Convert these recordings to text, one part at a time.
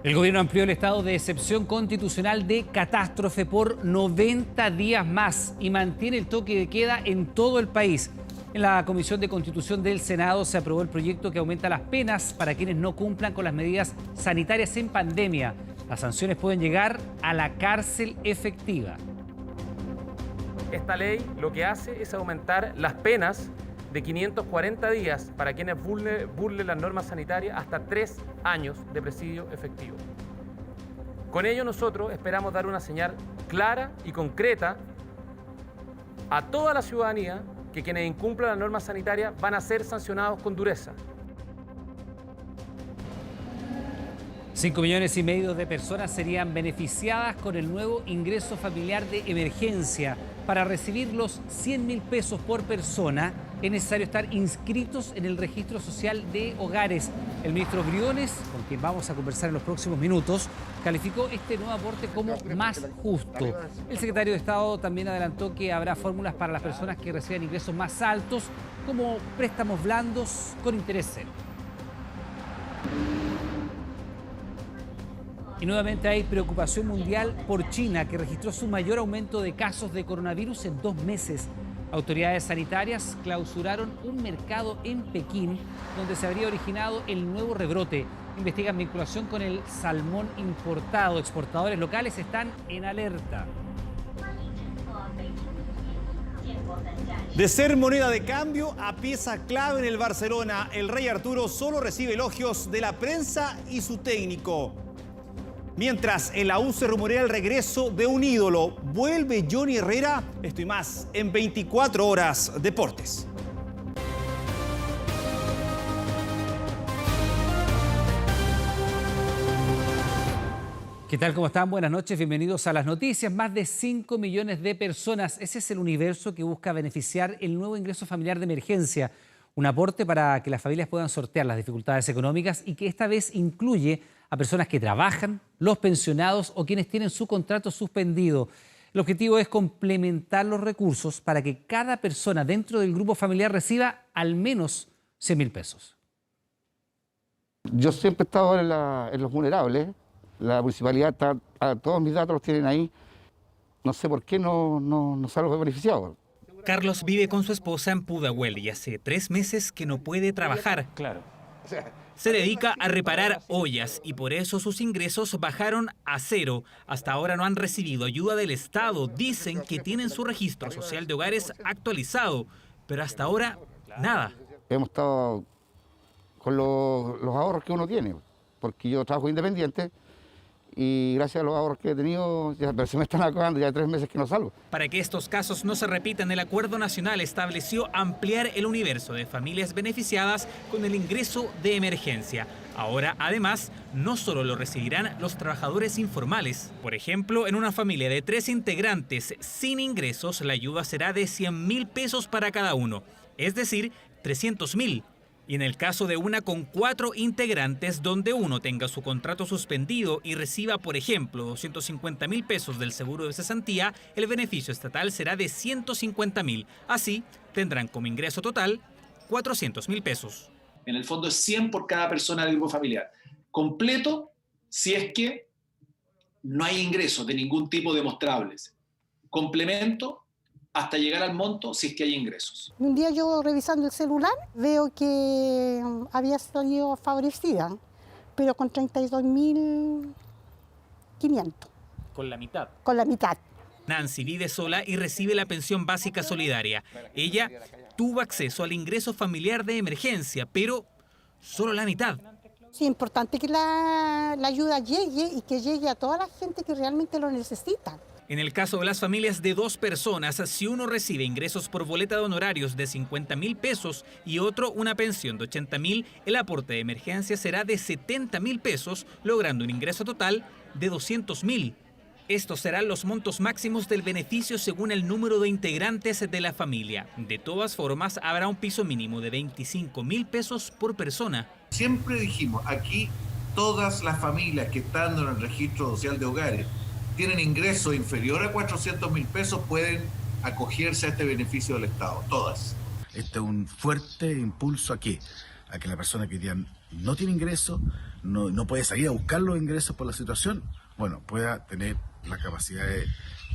El gobierno amplió el estado de excepción constitucional de catástrofe por 90 días más y mantiene el toque de queda en todo el país. En la Comisión de Constitución del Senado se aprobó el proyecto que aumenta las penas para quienes no cumplan con las medidas sanitarias en pandemia. Las sanciones pueden llegar a la cárcel efectiva. Esta ley lo que hace es aumentar las penas de 540 días para quienes burlen las normas sanitarias hasta 3 años de presidio efectivo. Con ello nosotros esperamos dar una señal clara y concreta a toda la ciudadanía que quienes incumplan las normas sanitarias van a ser sancionados con dureza. 5,5 millones de personas serían beneficiadas con el nuevo ingreso familiar de emergencia. Para recibir los 100.000 pesos por persona es necesario estar inscritos en el registro social de hogares. El ministro Briones, con quien vamos a conversar en los próximos minutos, calificó este nuevo aporte como más justo. El secretario de Estado también adelantó que habrá fórmulas para las personas que reciban ingresos más altos, como préstamos blandos con interés cero. Y nuevamente hay preocupación mundial por China, que registró su mayor aumento de casos de coronavirus en 2 meses. Autoridades sanitarias clausuraron un mercado en Pekín donde se habría originado el nuevo rebrote. Investigan vinculación con el salmón importado. Exportadores locales están en alerta. De ser moneda de cambio a pieza clave en el Barcelona, el Rey Arturo solo recibe elogios de la prensa y su técnico. Mientras en la U se rumorea el regreso de un ídolo, vuelve Johnny Herrera. Esto y más en 24 horas Deportes. ¿Qué tal? ¿Cómo están? Buenas noches, bienvenidos a las noticias. Más de 5 millones de personas. Ese es el universo que busca beneficiar el nuevo ingreso familiar de emergencia. Un aporte para que las familias puedan sortear las dificultades económicas y que esta vez incluye a personas que trabajan, los pensionados o quienes tienen su contrato suspendido. El objetivo es complementar los recursos para que cada persona dentro del grupo familiar reciba al menos 100.000 pesos. Yo siempre he estado en los vulnerables. La municipalidad está, todos mis datos los tienen ahí. No sé por qué no salgo beneficiado. Carlos vive con su esposa en Pudahuel y hace 3 meses que no puede trabajar. Claro. Se dedica a reparar ollas y por eso sus ingresos bajaron a 0. Hasta ahora no han recibido ayuda del Estado. Dicen que tienen su registro social de hogares actualizado, pero hasta ahora nada. Hemos estado con los ahorros que uno tiene, porque yo trabajo independiente y gracias a los ahorros que he tenido, pero se me están acabando ya 3 meses que no salgo. Para que estos casos no se repitan, el Acuerdo Nacional estableció ampliar el universo de familias beneficiadas con el ingreso de emergencia. Ahora, además, no solo lo recibirán los trabajadores informales. Por ejemplo, en una familia de 3 integrantes sin ingresos, la ayuda será de 100.000 pesos para cada uno, es decir, 300.000. Y en el caso de una con 4 integrantes, donde uno tenga su contrato suspendido y reciba, por ejemplo, 250.000 pesos del seguro de cesantía, el beneficio estatal será de 150.000. Así, tendrán como ingreso total 400.000 pesos. En el fondo es 100 por cada persona del grupo familiar. Completo si es que no hay ingresos de ningún tipo demostrables. Complemento hasta llegar al monto si es que hay ingresos. Un día yo revisando el celular veo que había salido favorecida, pero con 32.500. Con la mitad. Con la mitad. Nancy vive sola y recibe la pensión básica solidaria. Ella tuvo acceso al ingreso familiar de emergencia, pero solo la mitad. Sí, es importante que la ayuda llegue y que llegue a toda la gente que realmente lo necesita. En el caso de las familias de 2 personas, si uno recibe ingresos por boleta de honorarios de 50.000 pesos y otro una pensión de 80.000, el aporte de emergencia será de 70.000 pesos, logrando un ingreso total de 200.000. Estos serán los montos máximos del beneficio según el número de integrantes de la familia. De todas formas, habrá un piso mínimo de 25.000 pesos por persona. Siempre dijimos, aquí todas las familias que están en el registro social de hogares tienen ingreso inferior a 400.000 pesos, pueden acogerse a este beneficio del Estado, todas. Este es un fuerte impulso a que la persona que hoy día no tiene ingresos, no puede salir a buscar los ingresos por la situación, bueno, pueda tener la capacidad de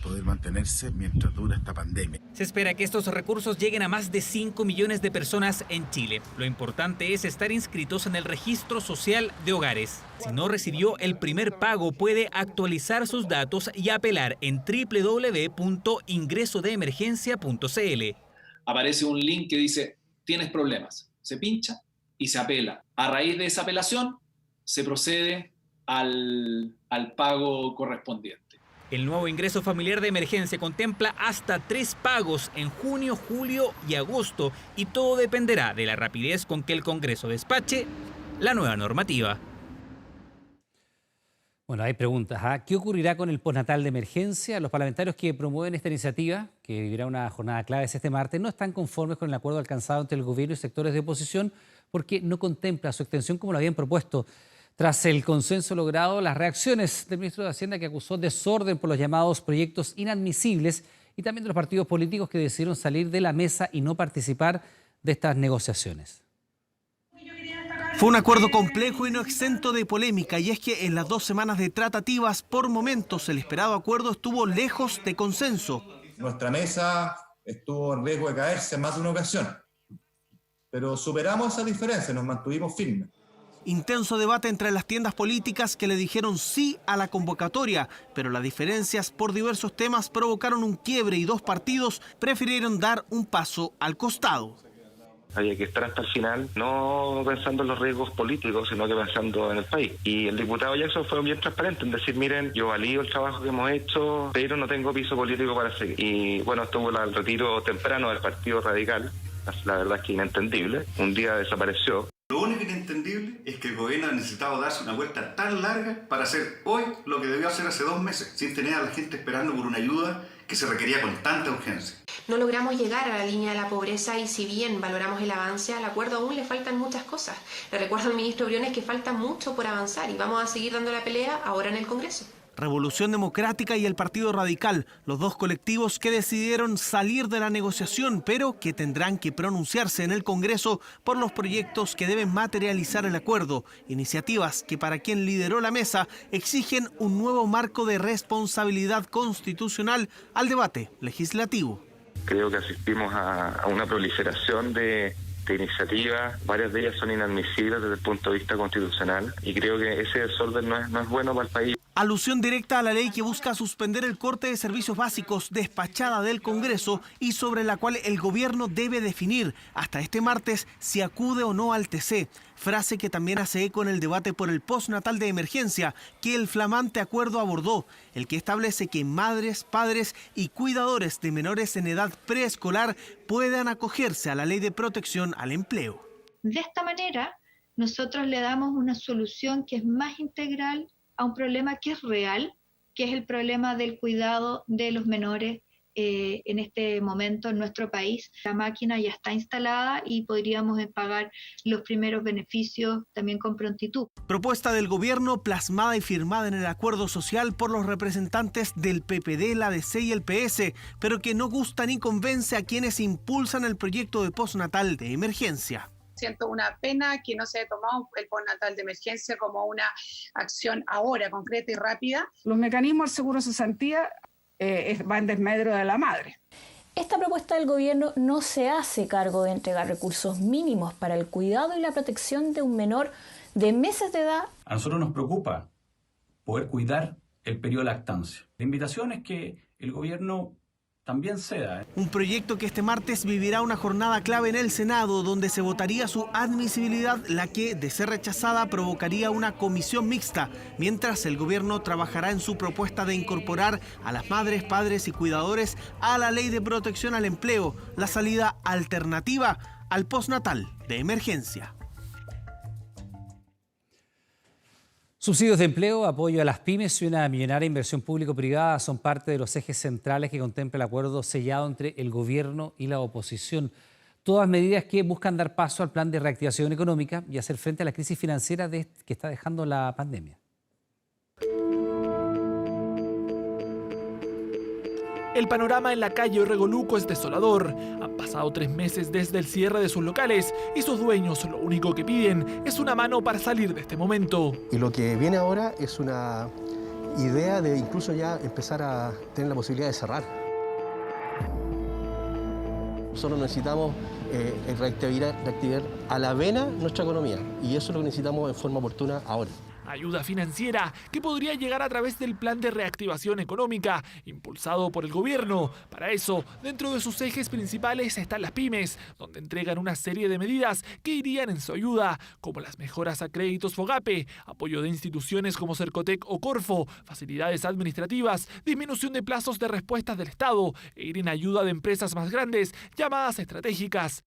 poder mantenerse mientras dura esta pandemia. Se espera que estos recursos lleguen a más de 5 millones de personas en Chile. Lo importante es estar inscritos en el Registro Social de Hogares. Si no recibió el primer pago, puede actualizar sus datos y apelar en www.ingresodeemergencia.cl. Aparece un link que dice, tienes problemas. Se pincha y se apela. A raíz de esa apelación, se procede al pago correspondiente. El nuevo ingreso familiar de emergencia contempla hasta 3 pagos en junio, julio y agosto, y todo dependerá de la rapidez con que el Congreso despache la nueva normativa. Bueno, hay preguntas. ¿Qué ocurrirá con el postnatal de emergencia? Los parlamentarios que promueven esta iniciativa, que vivirá una jornada clave este martes, no están conformes con el acuerdo alcanzado entre el gobierno y sectores de oposición porque no contempla su extensión como lo habían propuesto. Tras el consenso logrado, las reacciones del ministro de Hacienda, que acusó desorden por los llamados proyectos inadmisibles, y también de los partidos políticos que decidieron salir de la mesa y no participar de estas negociaciones. Fue un acuerdo complejo y no exento de polémica, y es que en las 2 semanas de tratativas, por momentos el esperado acuerdo estuvo lejos de consenso. Nuestra mesa estuvo en riesgo de caerse en más de una ocasión, pero superamos esa diferencia, nos mantuvimos firmes. Intenso debate entre las tiendas políticas que le dijeron sí a la convocatoria, pero las diferencias por diversos temas provocaron un quiebre y 2 partidos prefirieron dar un paso al costado. Había que estar hasta el final, no pensando en los riesgos políticos, sino que pensando en el país. Y el diputado Jackson fue bien transparente en decir, miren, yo valido el trabajo que hemos hecho, pero no tengo piso político para seguir. Y bueno, estuvo el retiro temprano del Partido Radical, la verdad es que inentendible, un día desapareció. Lo único inentendible es que el gobierno ha necesitado darse una vuelta tan larga para hacer hoy lo que debió hacer hace 2 meses, sin tener a la gente esperando por una ayuda que se requería con tanta urgencia. No logramos llegar a la línea de la pobreza y si bien valoramos el avance, al acuerdo aún le faltan muchas cosas. Le recuerdo al ministro Briones que falta mucho por avanzar y vamos a seguir dando la pelea ahora en el Congreso. Revolución Democrática y el Partido Radical, los 2 colectivos que decidieron salir de la negociación, pero que tendrán que pronunciarse en el Congreso por los proyectos que deben materializar el acuerdo, iniciativas que para quien lideró la mesa exigen un nuevo marco de responsabilidad constitucional al debate legislativo. Creo que asistimos a una proliferación de iniciativas, varias de ellas son inadmisibles desde el punto de vista constitucional y creo que ese desorden no es bueno para el país. Alusión directa a la ley que busca suspender el corte de servicios básicos despachada del Congreso y sobre la cual el gobierno debe definir hasta este martes si acude o no al TC. Frase que también hace eco en el debate por el postnatal de emergencia que el flamante acuerdo abordó, el que establece que madres, padres y cuidadores de menores en edad preescolar puedan acogerse a la ley de protección al empleo. De esta manera, nosotros le damos una solución que es más integral a un problema que es real, que es el problema del cuidado de los menores en este momento en nuestro país. La máquina ya está instalada y podríamos pagar los primeros beneficios también con prontitud. Propuesta del gobierno plasmada y firmada en el acuerdo social por los representantes del PPD, la DC y el PS, pero que no gusta ni convence a quienes impulsan el proyecto de postnatal de emergencia. Siento una pena que no se haya tomado el postnatal de emergencia como una acción ahora, concreta y rápida. Los mecanismos del seguro cesantía van en desmedro de la madre. Esta propuesta del gobierno no se hace cargo de entregar recursos mínimos para el cuidado y la protección de un menor de meses de edad. A nosotros nos preocupa poder cuidar el periodo de lactancia. La invitación es que el gobierno también ceda. Un proyecto que este martes vivirá una jornada clave en el Senado, donde se votaría su admisibilidad, la que, de ser rechazada, provocaría una comisión mixta, mientras el gobierno trabajará en su propuesta de incorporar a las madres, padres y cuidadores a la ley de protección al empleo, la salida alternativa al postnatal de emergencia. Subsidios de empleo, apoyo a las pymes y una millonaria inversión público-privada son parte de los ejes centrales que contempla el acuerdo sellado entre el gobierno y la oposición. Todas medidas que buscan dar paso al plan de reactivación económica y hacer frente a la crisis financiera que está dejando la pandemia. El panorama en la calle Orregoluco es desolador. Han pasado 3 meses desde el cierre de sus locales y sus dueños lo único que piden es una mano para salir de este momento. Y lo que viene ahora es una idea de incluso ya empezar a tener la posibilidad de cerrar. Nosotros necesitamos reactivar a la vena nuestra economía y eso es lo que necesitamos en forma oportuna ahora. Ayuda financiera que podría llegar a través del Plan de Reactivación Económica, impulsado por el gobierno. Para eso, dentro de sus ejes principales están las pymes, donde entregan una serie de medidas que irían en su ayuda, como las mejoras a créditos FOGAPE, apoyo de instituciones como Cercotec o Corfo, facilidades administrativas, disminución de plazos de respuestas del Estado e ir en ayuda de empresas más grandes, llamadas estratégicas.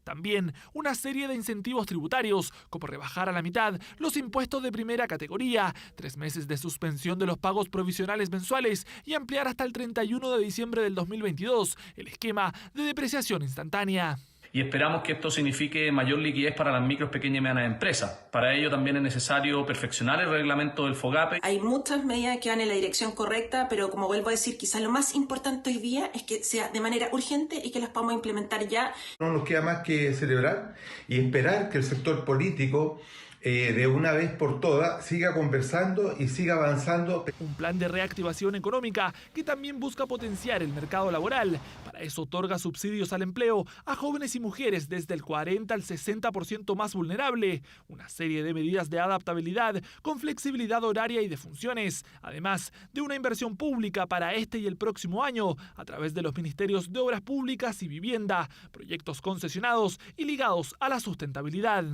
También una serie de incentivos tributarios, como rebajar a la mitad los impuestos de primera categoría, 3 meses de suspensión de los pagos provisionales mensuales y ampliar hasta el 31 de diciembre del 2022 el esquema de depreciación instantánea. Y esperamos que esto signifique mayor liquidez para las micros, pequeñas y medianas empresas. Para ello también es necesario perfeccionar el reglamento del FOGAPE. Hay muchas medidas que van en la dirección correcta, pero como vuelvo a decir, quizás lo más importante hoy día es que sea de manera urgente y que las podamos implementar ya. No nos queda más que celebrar y esperar que el sector político de una vez por todas siga conversando y siga avanzando. Un plan de reactivación económica que también busca potenciar el mercado laboral. Para eso otorga subsidios al empleo a jóvenes y mujeres desde el 40 al 60% más vulnerable. Una serie de medidas de adaptabilidad con flexibilidad horaria y de funciones. Además de una inversión pública para este y el próximo año a través de los ministerios de Obras Públicas y Vivienda, proyectos concesionados y ligados a la sustentabilidad.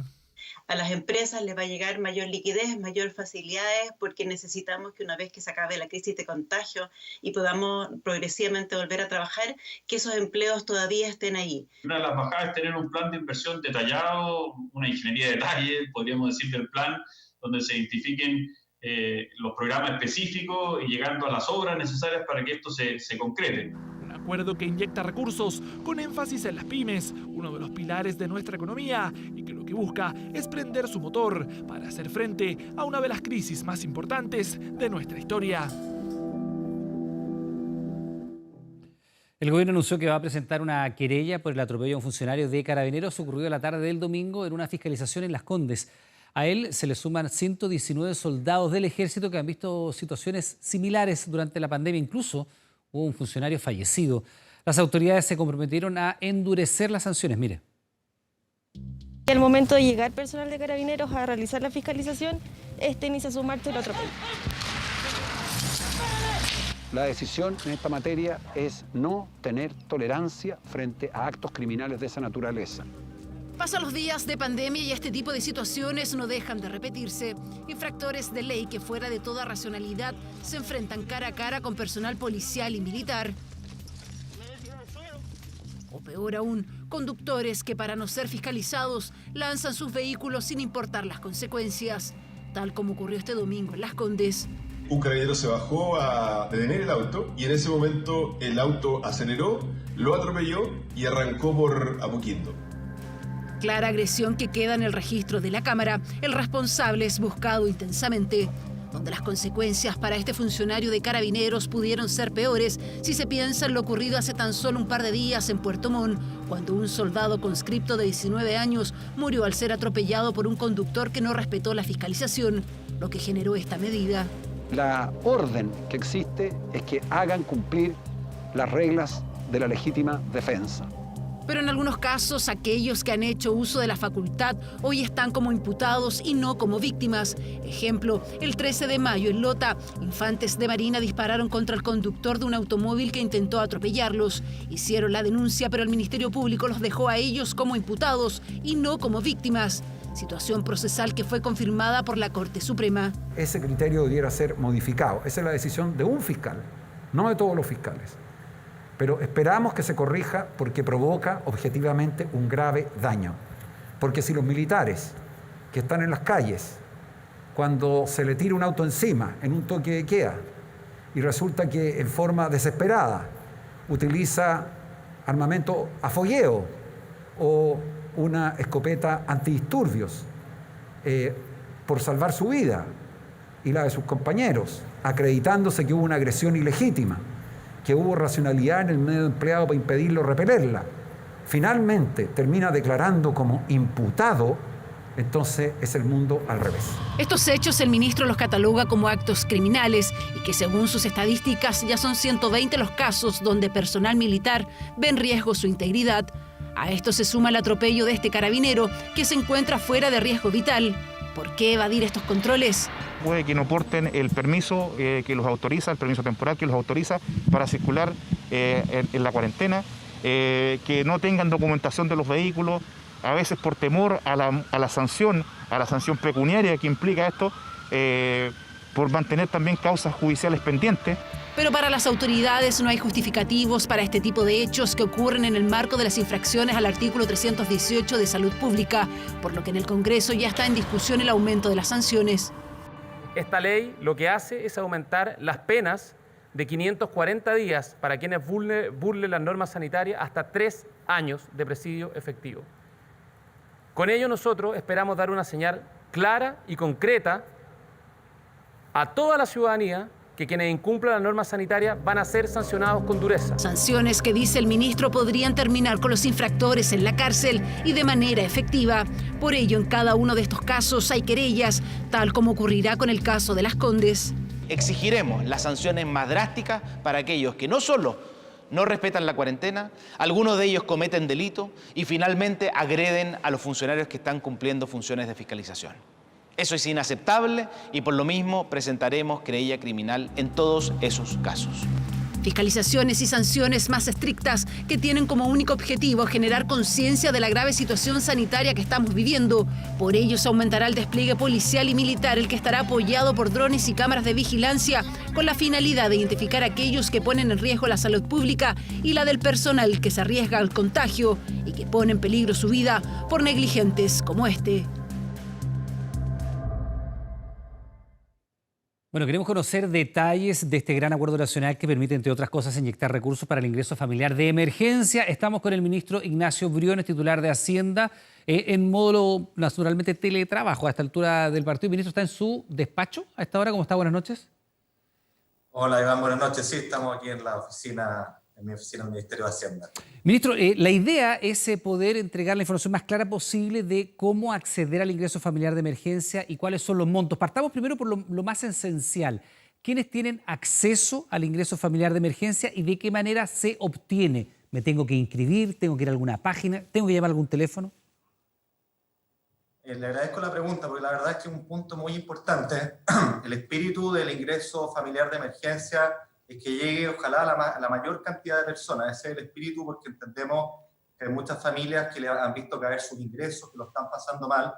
A las empresas les va a llegar mayor liquidez, mayor facilidades, porque necesitamos que una vez que se acabe la crisis de contagio y podamos progresivamente volver a trabajar, que esos empleos todavía estén ahí. Una de las bajadas es tener un plan de inversión detallado, una ingeniería de detalle, podríamos decir, del plan, donde se identifiquen los programas específicos y llegando a las obras necesarias para que esto se concrete. Acuerdo que inyecta recursos con énfasis en las pymes, uno de los pilares de nuestra economía, y que lo que busca es prender su motor para hacer frente a una de las crisis más importantes de nuestra historia. El gobierno anunció que va a presentar una querella por el atropello a un funcionario de Carabineros ocurrido la tarde del domingo en una fiscalización en Las Condes. A él se le suman 119 soldados del ejército que han visto situaciones similares durante la pandemia, incluso hubo un funcionario fallecido. Las autoridades se comprometieron a endurecer las sanciones. Mire. Al momento de llegar personal de Carabineros a realizar la fiscalización, inicia su marcha el atropello. La decisión en esta materia es no tener tolerancia frente a actos criminales de esa naturaleza. Pasan los días de pandemia y este tipo de situaciones no dejan de repetirse. Infractores de ley que fuera de toda racionalidad se enfrentan cara a cara con personal policial y militar. O peor aún, conductores que para no ser fiscalizados lanzan sus vehículos sin importar las consecuencias, tal como ocurrió este domingo en Las Condes. Un carabinero se bajó a detener el auto y en ese momento el auto aceleró, lo atropelló y arrancó por Apoquindo. Clara agresión que queda en el registro de la cámara. El responsable es buscado intensamente, donde las consecuencias para este funcionario de Carabineros pudieron ser peores si se piensa en lo ocurrido hace tan solo un par de días en Puerto Montt, cuando un soldado conscripto de 19 años murió al ser atropellado por un conductor que no respetó la fiscalización, lo que generó esta medida. La orden que existe es que hagan cumplir las reglas de la legítima defensa. Pero en algunos casos, aquellos que han hecho uso de la facultad hoy están como imputados y no como víctimas. Ejemplo, el 13 de mayo en Lota, infantes de Marina dispararon contra el conductor de un automóvil que intentó atropellarlos. Hicieron la denuncia, pero el Ministerio Público los dejó a ellos como imputados y no como víctimas. Situación procesal que fue confirmada por la Corte Suprema. Ese criterio debiera ser modificado. Esa es la decisión de un fiscal, no de todos los fiscales. Pero esperamos que se corrija porque provoca objetivamente un grave daño. Porque si los militares que están en las calles, cuando se le tira un auto encima en un toque de queda y resulta que en forma desesperada utiliza armamento a fogueo o una escopeta antidisturbios por salvar su vida y la de sus compañeros, acreditándose que hubo una agresión ilegítima, que hubo racionalidad en el medio empleado para impedirlo o repelerla, finalmente termina declarando como imputado, entonces es el mundo al revés. Estos hechos el ministro los cataloga como actos criminales y que según sus estadísticas ya son 120 los casos donde personal militar ve en riesgo su integridad. A esto se suma el atropello de este carabinero que se encuentra fuera de riesgo vital. ¿Por qué evadir estos controles? Puede que no porten el permiso que los autoriza, el permiso temporal que los autoriza para circular en la cuarentena, que no tengan documentación de los vehículos, a veces por temor a la sanción pecuniaria que implica esto, por mantener también causas judiciales pendientes. Pero para las autoridades no hay justificativos para este tipo de hechos que ocurren en el marco de las infracciones al artículo 318 de Salud Pública, por lo que en el Congreso ya está en discusión el aumento de las sanciones. Esta ley lo que hace es aumentar las penas de 540 días para quienes burlen las normas sanitarias hasta 3 años de presidio efectivo. Con ello nosotros esperamos dar una señal clara y concreta a toda la ciudadanía que quienes incumplan las normas sanitarias van a ser sancionados con dureza. Sanciones que, dice el ministro, podrían terminar con los infractores en la cárcel y de manera efectiva. Por ello, en cada uno de estos casos hay querellas, tal como ocurrirá con el caso de Las Condes. Exigiremos las sanciones más drásticas para aquellos que no solo no respetan la cuarentena, algunos de ellos cometen delito y finalmente agreden a los funcionarios que están cumpliendo funciones de fiscalización. Eso es inaceptable y por lo mismo presentaremos querella criminal en todos esos casos. Fiscalizaciones y sanciones más estrictas que tienen como único objetivo generar conciencia de la grave situación sanitaria que estamos viviendo. Por ello se aumentará el despliegue policial y militar, el que estará apoyado por drones y cámaras de vigilancia con la finalidad de identificar a aquellos que ponen en riesgo la salud pública y la del personal que se arriesga al contagio y que pone en peligro su vida por negligentes como este. Bueno, queremos conocer detalles de este gran acuerdo nacional que permite, entre otras cosas, inyectar recursos para el ingreso familiar de emergencia. Estamos con el ministro Ignacio Briones, titular de Hacienda, en módulo, naturalmente, teletrabajo a esta altura del partido. El ministro está en su despacho a esta hora. ¿Cómo está? Buenas noches. Hola, Iván. Buenas noches. Sí, estamos aquí en la oficina, en mi oficina del Ministerio de Hacienda. Ministro, la idea es poder entregar la información más clara posible de cómo acceder al ingreso familiar de emergencia y cuáles son los montos. Partamos primero por lo más esencial. ¿Quiénes tienen acceso al ingreso familiar de emergencia y de qué manera se obtiene? ¿Me tengo que inscribir? ¿Tengo que ir a alguna página? ¿Tengo que llamar a algún teléfono? Le agradezco la pregunta porque la verdad es que es un punto muy importante. El espíritu del ingreso familiar de emergencia es que llegue ojalá a la mayor cantidad de personas. Ese es el espíritu porque entendemos que hay muchas familias que le han visto caer sus ingresos, que lo están pasando mal,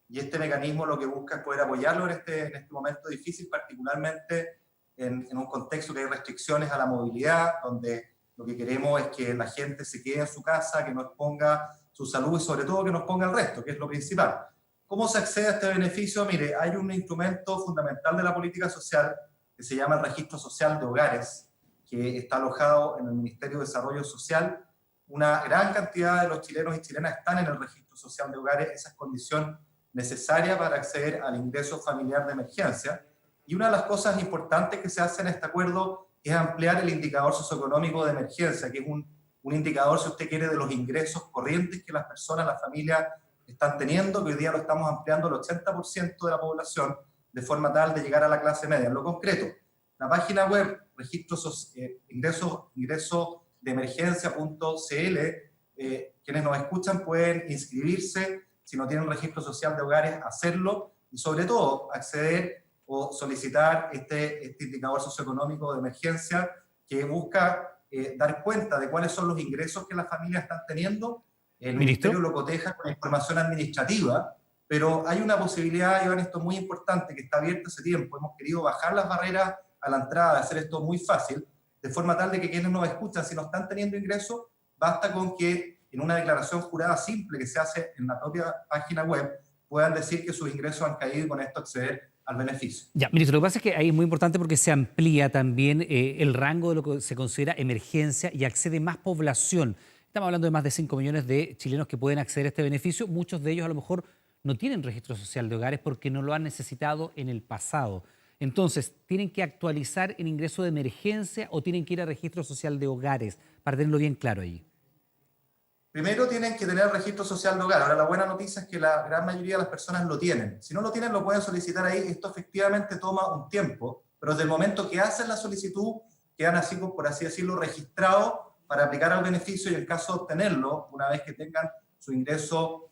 y este mecanismo lo que busca es poder apoyarlo en este momento difícil, particularmente en un contexto que hay restricciones a la movilidad, donde lo que queremos es que la gente se quede en su casa, que no exponga su salud y sobre todo que no exponga el resto, que es lo principal. ¿Cómo se accede a este beneficio? Mire, hay un instrumento fundamental de la política social que se llama el Registro Social de Hogares, que está alojado en el Ministerio de Desarrollo Social. Una gran cantidad de los chilenos y chilenas están en el Registro Social de Hogares. Esa es condición necesaria para acceder al ingreso familiar de emergencia. Y una de las cosas importantes que se hace en este acuerdo es ampliar el indicador socioeconómico de emergencia, que es un indicador, si usted quiere, de los ingresos corrientes que las personas, las familias están teniendo, que hoy día lo estamos ampliando al 80% de la población, de forma tal de llegar a la clase media. En lo concreto, la página web ingresodeemergencia.cl, quienes nos escuchan pueden inscribirse, si no tienen registro social de hogares, hacerlo, y sobre todo acceder o solicitar este indicador socioeconómico de emergencia que busca dar cuenta de cuáles son los ingresos que las familias están teniendo. El Ministerio lo coteja con información administrativa, pero hay una posibilidad, Iván, esto es muy importante, que está abierta hace tiempo. Hemos querido bajar las barreras a la entrada, hacer esto muy fácil, de forma tal de que quienes nos escuchan, si no están teniendo ingresos, basta con que en una declaración jurada simple que se hace en la propia página web, puedan decir que sus ingresos han caído y con esto acceder al beneficio. Ya, ministro, lo que pasa es que ahí es muy importante porque se amplía también el rango de lo que se considera emergencia y accede más población. Estamos hablando de más de 5 millones de chilenos que pueden acceder a este beneficio. Muchos de ellos a lo mejor no tienen registro social de hogares porque no lo han necesitado en el pasado. Entonces, ¿tienen que actualizar el ingreso de emergencia o tienen que ir a registro social de hogares? Para tenerlo bien claro ahí. Primero tienen que tener el registro social de hogar. Ahora, la buena noticia es que la gran mayoría de las personas lo tienen. Si no lo tienen, lo pueden solicitar ahí. Esto efectivamente toma un tiempo, pero desde el momento que hacen la solicitud, quedan así, por así decirlo, registrados para aplicar al beneficio, y en caso de obtenerlo, una vez que tengan su ingreso,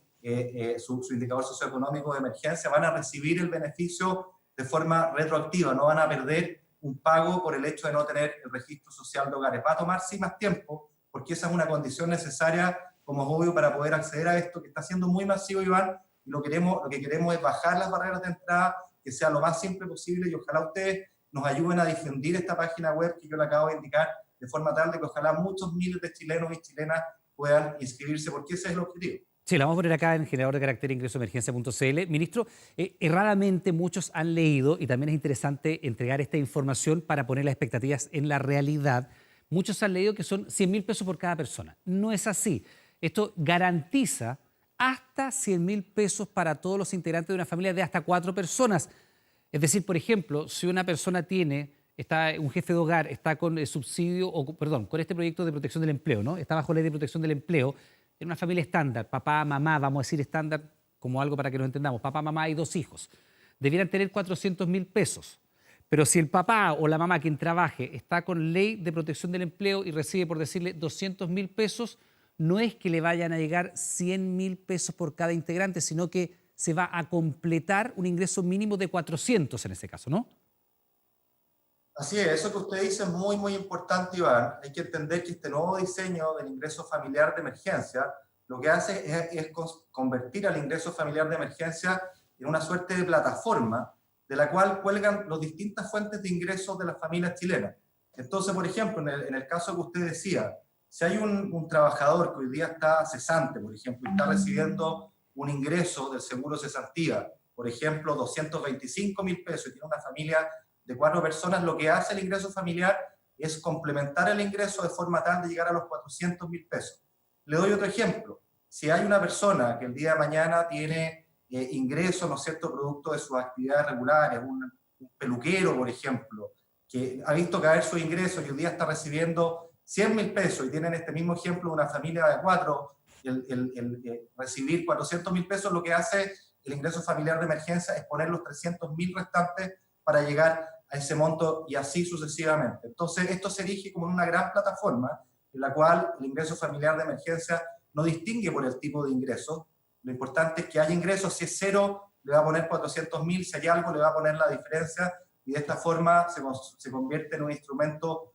su indicador socioeconómico de emergencia, van a recibir el beneficio de forma retroactiva, no van a perder un pago por el hecho de no tener el registro social de hogares. Va a tomar sí más tiempo, porque esa es una condición necesaria, como es obvio, para poder acceder a esto, que está siendo muy masivo, Iván, y lo que queremos es bajar las barreras de entrada, que sea lo más simple posible, y ojalá ustedes nos ayuden a difundir esta página web que yo le acabo de indicar, de forma tal de que ojalá muchos miles de chilenos y chilenas puedan inscribirse, porque ese es el objetivo. Sí, la vamos a poner acá en generador de carácter ingresoemergencia.cl. Ministro, erradamente muchos han leído, y también es interesante entregar esta información para poner las expectativas en la realidad. Muchos han leído que son 100.000 pesos por cada persona. No es así. Esto garantiza hasta 100.000 pesos para todos los integrantes de una familia de hasta 4 personas. Es decir, por ejemplo, si una persona un jefe de hogar está con subsidio, con este proyecto de protección del empleo, ¿no? Está bajo ley de protección del empleo, en una familia estándar, papá, mamá, vamos a decir estándar como algo para que nos entendamos, papá, mamá y 2 hijos, debieran tener 400.000 pesos. Pero si el papá o la mamá quien trabaje está con ley de protección del empleo y recibe, por decirle, 200.000 pesos, no es que le vayan a llegar 100.000 pesos por cada integrante, sino que se va a completar un ingreso mínimo de 400 en ese caso, ¿no? Así es, eso que usted dice es muy, muy importante, Iván. Hay que entender que este nuevo diseño del ingreso familiar de emergencia lo que hace es convertir al ingreso familiar de emergencia en una suerte de plataforma de la cual cuelgan las distintas fuentes de ingresos de las familias chilenas. Entonces, por ejemplo, en el caso que usted decía, si hay un trabajador que hoy día está cesante, por ejemplo, y está recibiendo un ingreso del seguro cesantía, por ejemplo, 225.000 pesos, y tiene una familia de 4 personas, lo que hace el ingreso familiar es complementar el ingreso de forma tal de llegar a los 400.000 pesos. Le doy otro ejemplo. Si hay una persona que el día de mañana tiene ingresos, ¿no es cierto?, producto de sus actividades regulares, un peluquero, por ejemplo, que ha visto caer sus ingresos y hoy día está recibiendo 100.000 pesos, y tiene en este mismo ejemplo una familia de 4, recibir 400.000 pesos, lo que hace el ingreso familiar de emergencia es poner los 300.000 restantes para llegar a ese monto, y así sucesivamente. Entonces, esto se erige como una gran plataforma en la cual el ingreso familiar de emergencia no distingue por el tipo de ingreso. Lo importante es que haya ingresos. Si es 0, le va a poner 400.000, si hay algo, le va a poner la diferencia, y de esta forma se convierte en un instrumento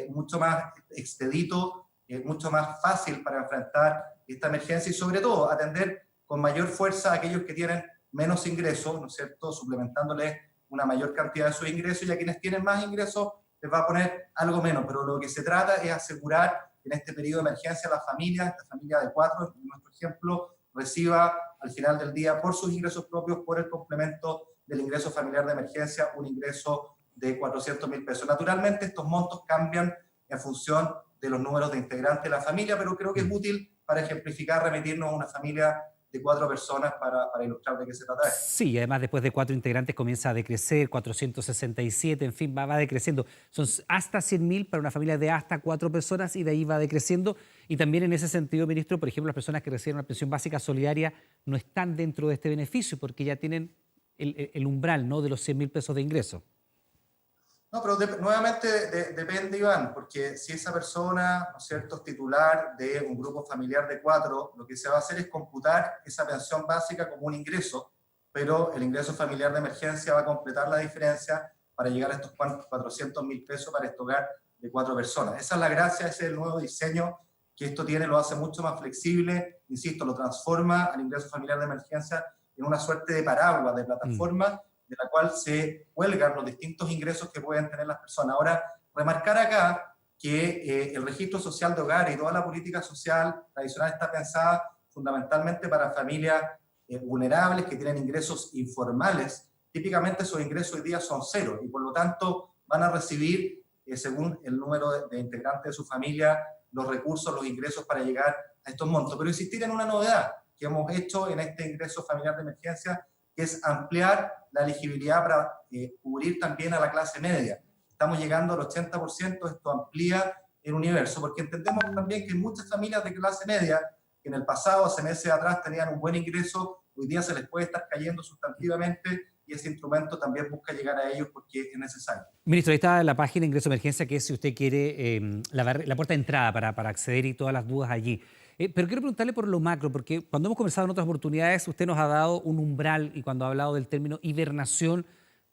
mucho más expedito, mucho más fácil para enfrentar esta emergencia, y sobre todo atender con mayor fuerza a aquellos que tienen menos ingresos, ¿no es cierto?, suplementándoles una mayor cantidad de sus ingresos, y a quienes tienen más ingresos les va a poner algo menos. Pero lo que se trata es asegurar que en este periodo de emergencia la familia, esta familia de 4, en nuestro ejemplo, reciba al final del día, por sus ingresos propios, por el complemento del ingreso familiar de emergencia, un ingreso de 400.000 pesos. Naturalmente, estos montos cambian en función de los números de integrantes de la familia, pero creo que es útil para ejemplificar, remitirnos a una familia de 4 personas para ilustrar de qué se trata. Sí, además después de 4 integrantes comienza a decrecer, 467, en fin, va decreciendo. Son hasta 100.000 para una familia de hasta 4 personas, y de ahí va decreciendo. Y también en ese sentido, ministro, por ejemplo, las personas que reciben una pensión básica solidaria no están dentro de este beneficio porque ya tienen el umbral, ¿no?, de los 100.000 pesos de ingreso. No, pero nuevamente depende, Iván, porque si esa persona, ¿no es cierto?, es titular de un grupo familiar de 4, lo que se va a hacer es computar esa pensión básica como un ingreso, pero el ingreso familiar de emergencia va a completar la diferencia para llegar a estos 400.000 pesos para este hogar de 4 personas. Esa es la gracia, ese es el nuevo diseño que esto tiene, lo hace mucho más flexible, insisto, lo transforma al ingreso familiar de emergencia en una suerte de paraguas, de plataforma, de la cual se cuelgan los distintos ingresos que pueden tener las personas. Ahora, remarcar acá que el registro social de hogar y toda la política social tradicional está pensada fundamentalmente para familias vulnerables que tienen ingresos informales. Típicamente esos ingresos hoy día son 0, y por lo tanto van a recibir, según el número de integrantes de su familia, los recursos, los ingresos para llegar a estos montos. Pero insistir en una novedad que hemos hecho en este ingreso familiar de emergencia, que es ampliar la elegibilidad para cubrir también a la clase media. Estamos llegando al 80%, esto amplía el universo, porque entendemos también que muchas familias de clase media, que en el pasado, hace meses atrás, tenían un buen ingreso, hoy día se les puede estar cayendo sustantivamente, y ese instrumento también busca llegar a ellos porque es necesario. Ministro, ahí está la página Ingreso Emergencia, que es si usted quiere la puerta de entrada para acceder y todas las dudas allí. Pero quiero preguntarle por lo macro, porque cuando hemos conversado en otras oportunidades, usted nos ha dado un umbral, y cuando ha hablado del término hibernación,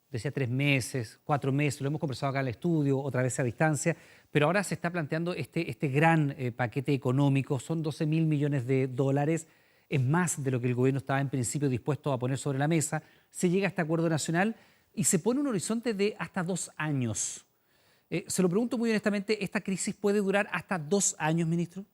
decía 3 meses, 4 meses, lo hemos conversado acá en el estudio, otra vez a distancia, pero ahora se está planteando este gran paquete económico, son 12.000 millones de dólares, es más de lo que el gobierno estaba en principio dispuesto a poner sobre la mesa. Se llega a este acuerdo nacional y se pone un horizonte de hasta 2 años. Se lo pregunto muy honestamente, ¿esta crisis puede durar hasta 2 años, ministro?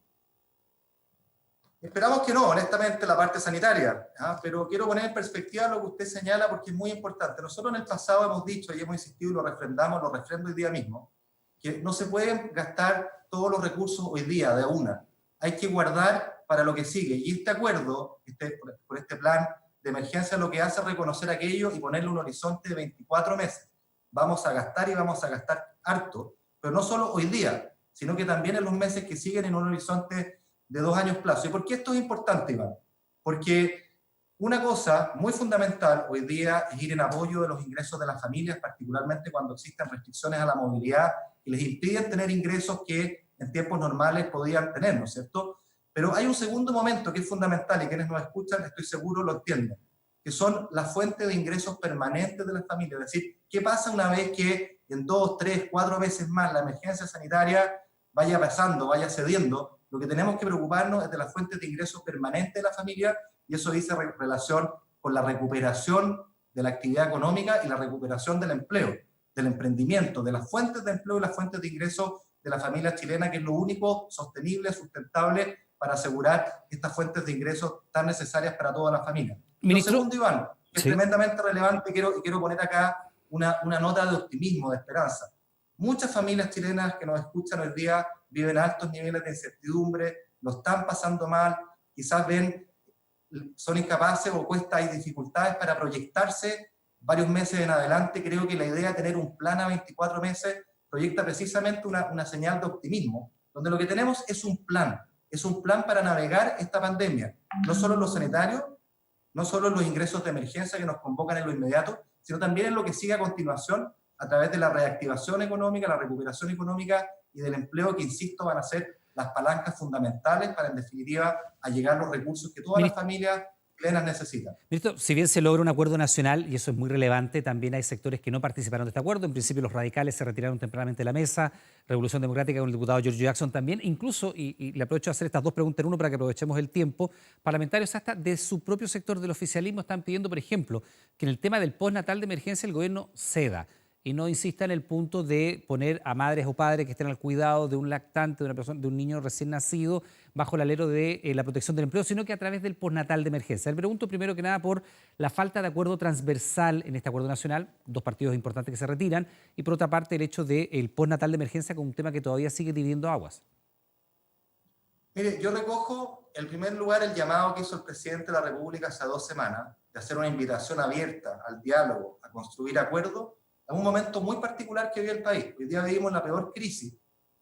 Esperamos que no, honestamente, la parte sanitaria, pero quiero poner en perspectiva lo que usted señala porque es muy importante. Nosotros en el pasado hemos dicho y hemos insistido y lo refrendamos, lo refrendo hoy día mismo, que no se pueden gastar todos los recursos hoy día de una. Hay que guardar para lo que sigue. Y este acuerdo, por este plan de emergencia, lo que hace es reconocer aquello y ponerle un horizonte de 24 meses. Vamos a gastar y vamos a gastar harto, pero no solo hoy día, sino que también en los meses que siguen en un horizonte de 2 años plazo. ¿Y por qué esto es importante, Iván? Porque una cosa muy fundamental hoy día es ir en apoyo de los ingresos de las familias, particularmente cuando existen restricciones a la movilidad que les impiden tener ingresos que en tiempos normales podían tener, ¿no es cierto? Pero hay un segundo momento que es fundamental y quienes nos escuchan, estoy seguro, lo entienden, que son las fuentes de ingresos permanentes de las familias. Es decir, ¿qué pasa una vez que en 2, 3, 4 veces más la emergencia sanitaria vaya pasando, vaya cediendo? Lo que tenemos que preocuparnos es de las fuentes de ingresos permanentes de la familia, y eso dice relación con la recuperación de la actividad económica y la recuperación del empleo, del emprendimiento, de las fuentes de empleo y las fuentes de ingresos de la familia chilena, que es lo único sostenible, sustentable, para asegurar estas fuentes de ingresos tan necesarias para toda la familia. Ministro, lo segundo, Iván, es sí, tremendamente relevante, quiero poner acá una nota de optimismo, de esperanza. Muchas familias chilenas que nos escuchan hoy día viven altos niveles de incertidumbre, lo están pasando mal, quizás son incapaces o hay dificultades para proyectarse varios meses en adelante. Creo que la idea de tener un plan a 24 meses proyecta precisamente una señal de optimismo, donde lo que tenemos es un plan para navegar esta pandemia, no solo en lo sanitario, no solo en los ingresos de emergencia que nos convocan en lo inmediato, sino también en lo que sigue a continuación a través de la reactivación económica, la recuperación económica y del empleo, que, insisto, van a ser las palancas fundamentales para, en definitiva, allegar los recursos que todas las familias chilenas necesitan. Ministro, si bien se logra un acuerdo nacional, y eso es muy relevante, también hay sectores que no participaron de este acuerdo. En principio, los radicales se retiraron tempranamente de la mesa, Revolución Democrática con el diputado Giorgio Jackson también, incluso, y le aprovecho a hacer estas 2 preguntas en uno para que aprovechemos el tiempo, parlamentarios hasta de su propio sector del oficialismo están pidiendo, por ejemplo, que en el tema del postnatal de emergencia el gobierno ceda y no insista en el punto de poner a madres o padres que estén al cuidado de un lactante, de un niño recién nacido, bajo el alero de la protección del empleo, sino que a través del postnatal de emergencia. Le pregunto primero que nada por la falta de acuerdo transversal en este acuerdo nacional, 2 partidos importantes que se retiran, y por otra parte el hecho del postnatal de emergencia como un tema que todavía sigue dividiendo aguas. Mire, yo recojo en primer lugar el llamado que hizo el presidente de la República hace 2 semanas, de hacer una invitación abierta al diálogo, a construir acuerdos, en un momento muy particular que vive el país. Hoy día vivimos la peor crisis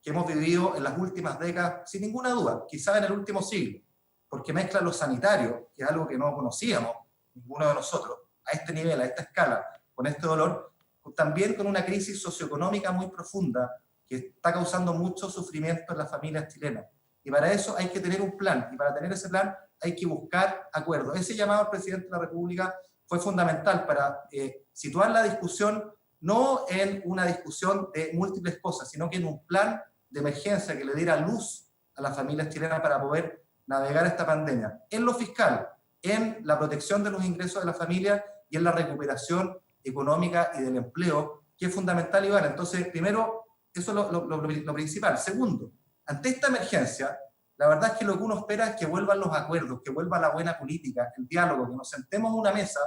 que hemos vivido en las últimas décadas, sin ninguna duda, quizás en el último siglo, porque mezcla lo sanitario, que es algo que no conocíamos ninguno de nosotros, a este nivel, a esta escala, con este dolor, también con una crisis socioeconómica muy profunda que está causando mucho sufrimiento en las familias chilenas. Y para eso hay que tener un plan, y para tener ese plan hay que buscar acuerdos. Ese llamado al presidente de la República fue fundamental para situar la discusión no en una discusión de múltiples cosas, sino que en un plan de emergencia que le diera luz a las familias chilenas para poder navegar esta pandemia. En lo fiscal, en la protección de los ingresos de la familia y en la recuperación económica y del empleo, que es fundamental, Iván. Entonces, primero, eso es lo principal. Segundo, ante esta emergencia, la verdad es que lo que uno espera es que vuelvan los acuerdos, que vuelva la buena política, el diálogo, que nos sentemos en una mesa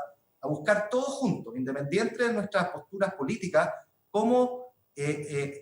a buscar todos juntos, independiente de nuestras posturas políticas, cómo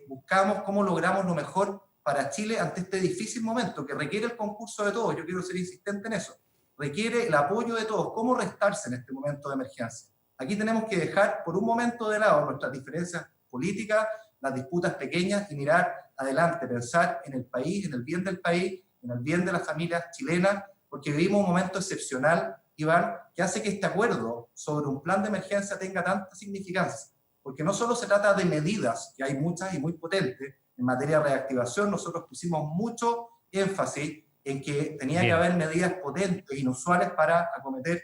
buscamos, cómo logramos lo mejor para Chile ante este difícil momento que requiere el concurso de todos. Yo quiero ser insistente en eso. requiere el apoyo de todos. ¿Cómo restarse en este momento de emergencia? Aquí tenemos que dejar por un momento de lado nuestras diferencias políticas, las disputas pequeñas y mirar adelante, pensar en el país, en el bien del país, en el bien de las familias chilenas, porque vivimos un momento excepcional, Iván, que hace que este acuerdo sobre un plan de emergencia tenga tanta significancia, porque no solo se trata de medidas, que hay muchas y muy potentes, en materia de reactivación nosotros pusimos mucho énfasis en que tenía que haber medidas potentes, inusuales para acometer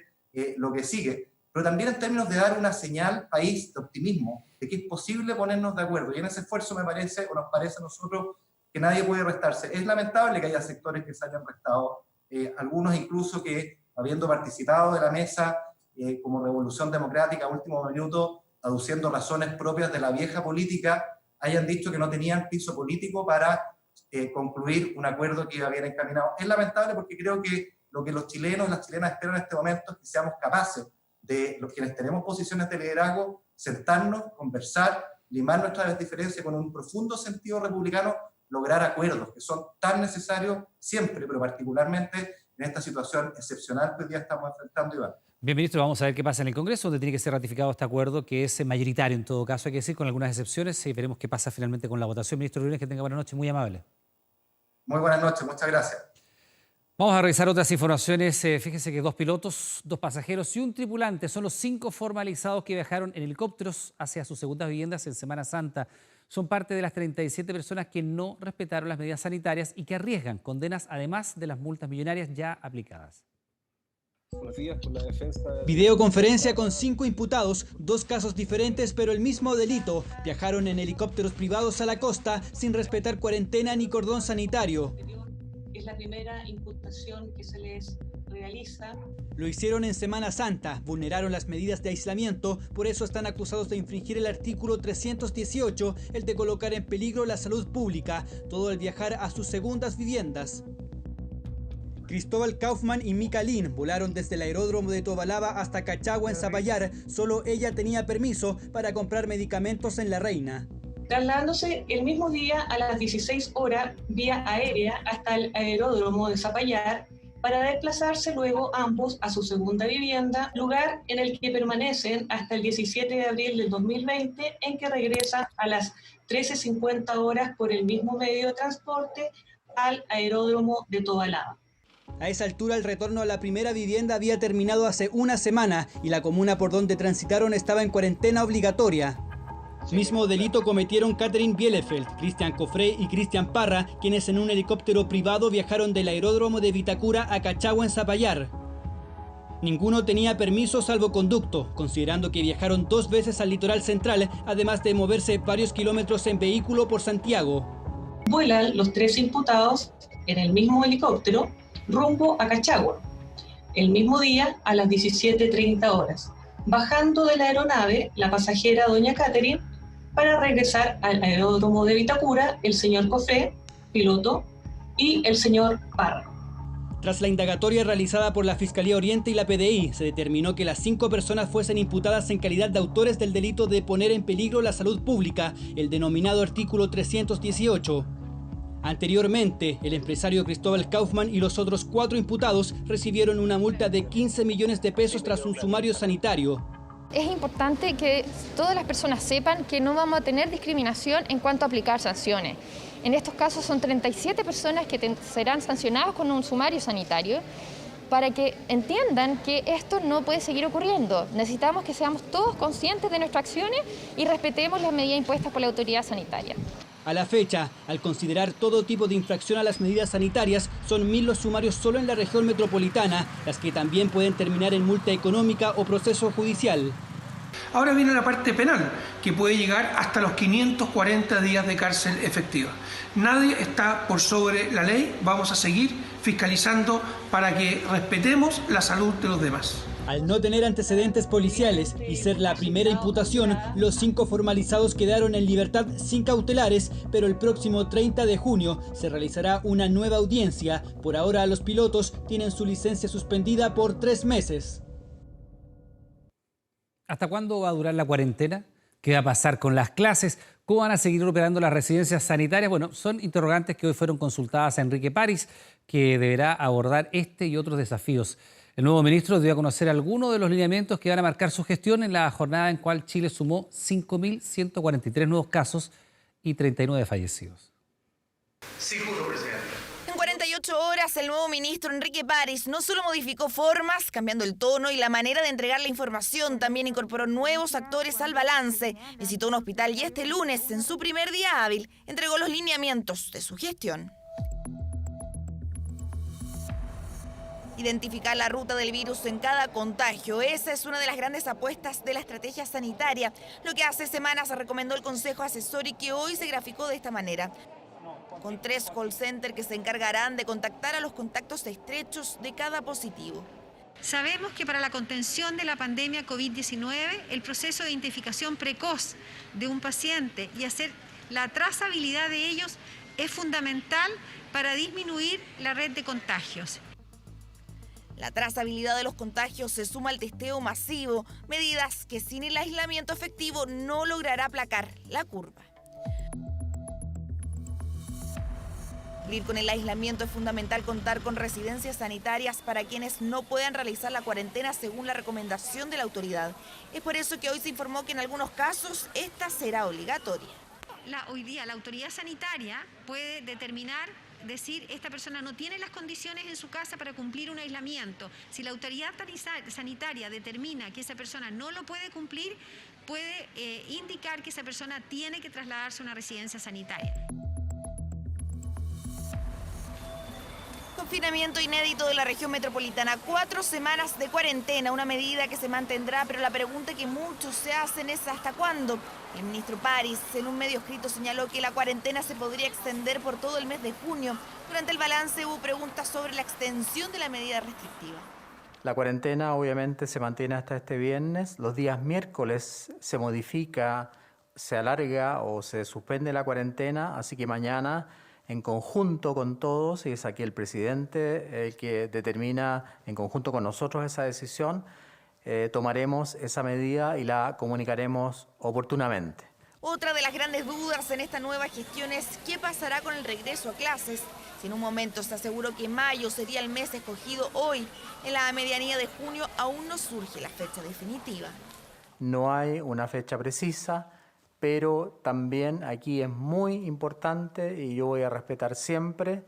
lo que sigue, pero también en términos de dar una señal país de optimismo, de que es posible ponernos de acuerdo, y en ese esfuerzo me parece, o nos parece a nosotros, que nadie puede restarse. Es lamentable que haya sectores que se hayan restado, algunos incluso que, habiendo participado de la mesa como Revolución Democrática, último minuto, aduciendo razones propias de la vieja política, hayan dicho que no tenían piso político para concluir un acuerdo que iba bien encaminado. Es lamentable porque creo que lo que los chilenos y las chilenas esperan en este momento es que seamos capaces de, los quienes tenemos posiciones de liderazgo, sentarnos, conversar, limar nuestras diferencias con un profundo sentido republicano, lograr acuerdos que son tan necesarios siempre, pero particularmente en esta situación excepcional que hoy día estamos enfrentando, Iván. Bien, ministro, vamos a ver qué pasa en el Congreso, donde tiene que ser ratificado este acuerdo, que es mayoritario en todo caso, hay que decir, con algunas excepciones, y veremos qué pasa finalmente con la votación. Ministro Briones, que tenga buenas noches, muy amable. Muy buenas noches, muchas gracias. Vamos a revisar otras informaciones. Fíjense que 2 pilotos, 2 pasajeros y un tripulante son los 5 formalizados que viajaron en helicópteros hacia sus segundas viviendas en Semana Santa. Son parte de las 37 personas que no respetaron las medidas sanitarias y que arriesgan condenas además de las multas millonarias ya aplicadas. Videoconferencia con 5 imputados, 2 casos diferentes pero el mismo delito. Viajaron en helicópteros privados a la costa sin respetar cuarentena ni cordón sanitario. Es la primera imputación que se les realiza. Lo hicieron en Semana Santa, vulneraron las medidas de aislamiento, por eso están acusados de infringir el artículo 318, el de colocar en peligro la salud pública, todo al viajar a sus segundas viviendas. Cristóbal Kaufman y Mika Lin volaron desde el aeródromo de Tobalaba hasta Cachagua en Zapallar. Solo ella tenía permiso para comprar medicamentos en La Reina. Trasladándose el mismo día a las 16 horas vía aérea hasta el aeródromo de Zapallar para desplazarse luego ambos a su segunda vivienda, lugar en el que permanecen hasta el 17 de abril del 2020, en que regresa a las 13:50 horas por el mismo medio de transporte al aeródromo de Tobalaba. A esa altura el retorno a la primera vivienda había terminado hace una semana y la comuna por donde transitaron estaba en cuarentena obligatoria. Mismo delito cometieron Catherine Bielefeld, Cristian Cofré y Cristian Parra, quienes en un helicóptero privado viajaron del aeródromo de Vitacura a Cachagua en Zapallar. Ninguno tenía permiso salvoconducto, considerando que viajaron 2 veces al litoral central, además de moverse varios kilómetros en vehículo por Santiago. Vuelan los 3 imputados en el mismo helicóptero rumbo a Cachagua, el mismo día a las 17:30 horas, bajando de la aeronave la pasajera doña Catherine para regresar al aeródromo de Vitacura el señor Cofré, piloto, y el señor Parra. Tras la indagatoria realizada por la Fiscalía Oriente y la PDI, se determinó que las 5 personas fuesen imputadas en calidad de autores del delito de poner en peligro la salud pública, el denominado artículo 318. Anteriormente, el empresario Cristóbal Kaufman y los otros 4 imputados recibieron una multa de 15 millones de pesos tras un sumario sanitario. Es importante que todas las personas sepan que no vamos a tener discriminación en cuanto a aplicar sanciones. En estos casos son 37 personas que serán sancionadas con un sumario sanitario para que entiendan que esto no puede seguir ocurriendo. Necesitamos que seamos todos conscientes de nuestras acciones y respetemos las medidas impuestas por la autoridad sanitaria. A la fecha, al considerar todo tipo de infracción a las medidas sanitarias, son 1000 los sumarios solo en la región metropolitana, las que también pueden terminar en multa económica o proceso judicial. Ahora viene la parte penal, que puede llegar hasta los 540 días de cárcel efectiva. Nadie está por sobre la ley, vamos a seguir fiscalizando para que respetemos la salud de los demás. Al no tener antecedentes policiales y ser la primera imputación, los 5 formalizados quedaron en libertad sin cautelares, pero el próximo 30 de junio se realizará una nueva audiencia. Por ahora los pilotos tienen su licencia suspendida por 3 meses. ¿Hasta cuándo va a durar la cuarentena? ¿Qué va a pasar con las clases? ¿Cómo van a seguir operando las residencias sanitarias? Bueno, son interrogantes que hoy fueron consultadas a Enrique París, que deberá abordar este y otros desafíos. El nuevo ministro dio a conocer algunos de los lineamientos que van a marcar su gestión en la jornada en cual Chile sumó 5.143 nuevos casos y 39 fallecidos. Seguro, presidente. En 48 horas, el nuevo ministro Enrique París no solo modificó formas, cambiando el tono y la manera de entregar la información, también incorporó nuevos actores al balance. Visitó un hospital y este lunes, en su primer día hábil, entregó los lineamientos de su gestión. Identificar la ruta del virus en cada contagio. Esa es una de las grandes apuestas de la estrategia sanitaria, lo que hace semanas recomendó el Consejo Asesor y que hoy se graficó de esta manera. Con 3 call centers que se encargarán de contactar a los contactos estrechos de cada positivo. Sabemos que para la contención de la pandemia COVID-19, el proceso de identificación precoz de un paciente y hacer la trazabilidad de ellos es fundamental para disminuir la red de contagios. La trazabilidad de los contagios se suma al testeo masivo, medidas que sin el aislamiento efectivo no logrará aplacar la curva. Ir con el aislamiento es fundamental contar con residencias sanitarias para quienes no puedan realizar la cuarentena según la recomendación de la autoridad. Es por eso que hoy se informó que en algunos casos esta será obligatoria. Hoy día la autoridad sanitaria puede determinar, decir, esta persona no tiene las condiciones en su casa para cumplir un aislamiento. Si la autoridad sanitaria determina que esa persona no lo puede cumplir, puede indicar que esa persona tiene que trasladarse a una residencia sanitaria. Confinamiento inédito de la región metropolitana. 4 semanas de cuarentena, una medida que se mantendrá, pero la pregunta que muchos se hacen es ¿hasta cuándo? El ministro París, en un medio escrito, señaló que la cuarentena se podría extender por todo el mes de junio. Durante el balance hubo preguntas sobre la extensión de la medida restrictiva. La cuarentena obviamente se mantiene hasta este viernes. Los días miércoles se modifica, se alarga o se suspende la cuarentena, así que mañana, en conjunto con todos, y es aquí el presidente el que determina en conjunto con nosotros esa decisión, tomaremos esa medida y la comunicaremos oportunamente. Otra de las grandes dudas en esta nueva gestión es qué pasará con el regreso a clases. Si en un momento se aseguró que mayo sería el mes escogido, hoy, en la medianía de junio, aún no surge la fecha definitiva. No hay una fecha precisa, pero también aquí es muy importante y yo voy a respetar siempre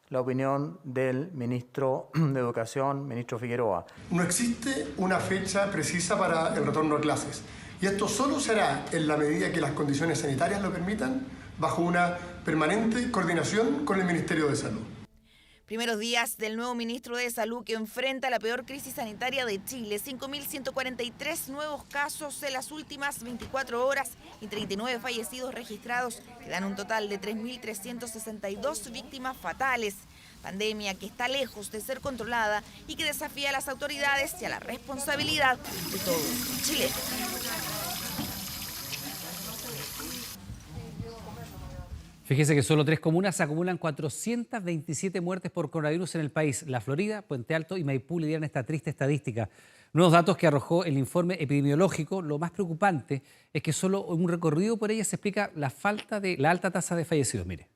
la opinión del ministro de Educación, ministro Figueroa. No existe una fecha precisa para el retorno a clases y esto solo será en la medida que las condiciones sanitarias lo permitan, bajo una permanente coordinación con el Ministerio de Salud. Primeros días del nuevo ministro de Salud que enfrenta la peor crisis sanitaria de Chile. 5.143 nuevos casos en las últimas 24 horas y 39 fallecidos registrados, que dan un total de 3.362 víctimas fatales. Pandemia que está lejos de ser controlada y que desafía a las autoridades y a la responsabilidad de todos los chilenos. Fíjese que solo 3 comunas acumulan 427 muertes por coronavirus en el país. La Florida, Puente Alto y Maipú lideran esta triste estadística. Nuevos datos que arrojó el informe epidemiológico. Lo más preocupante es que solo en un recorrido por ella se explica la alta tasa de fallecidos. Mire.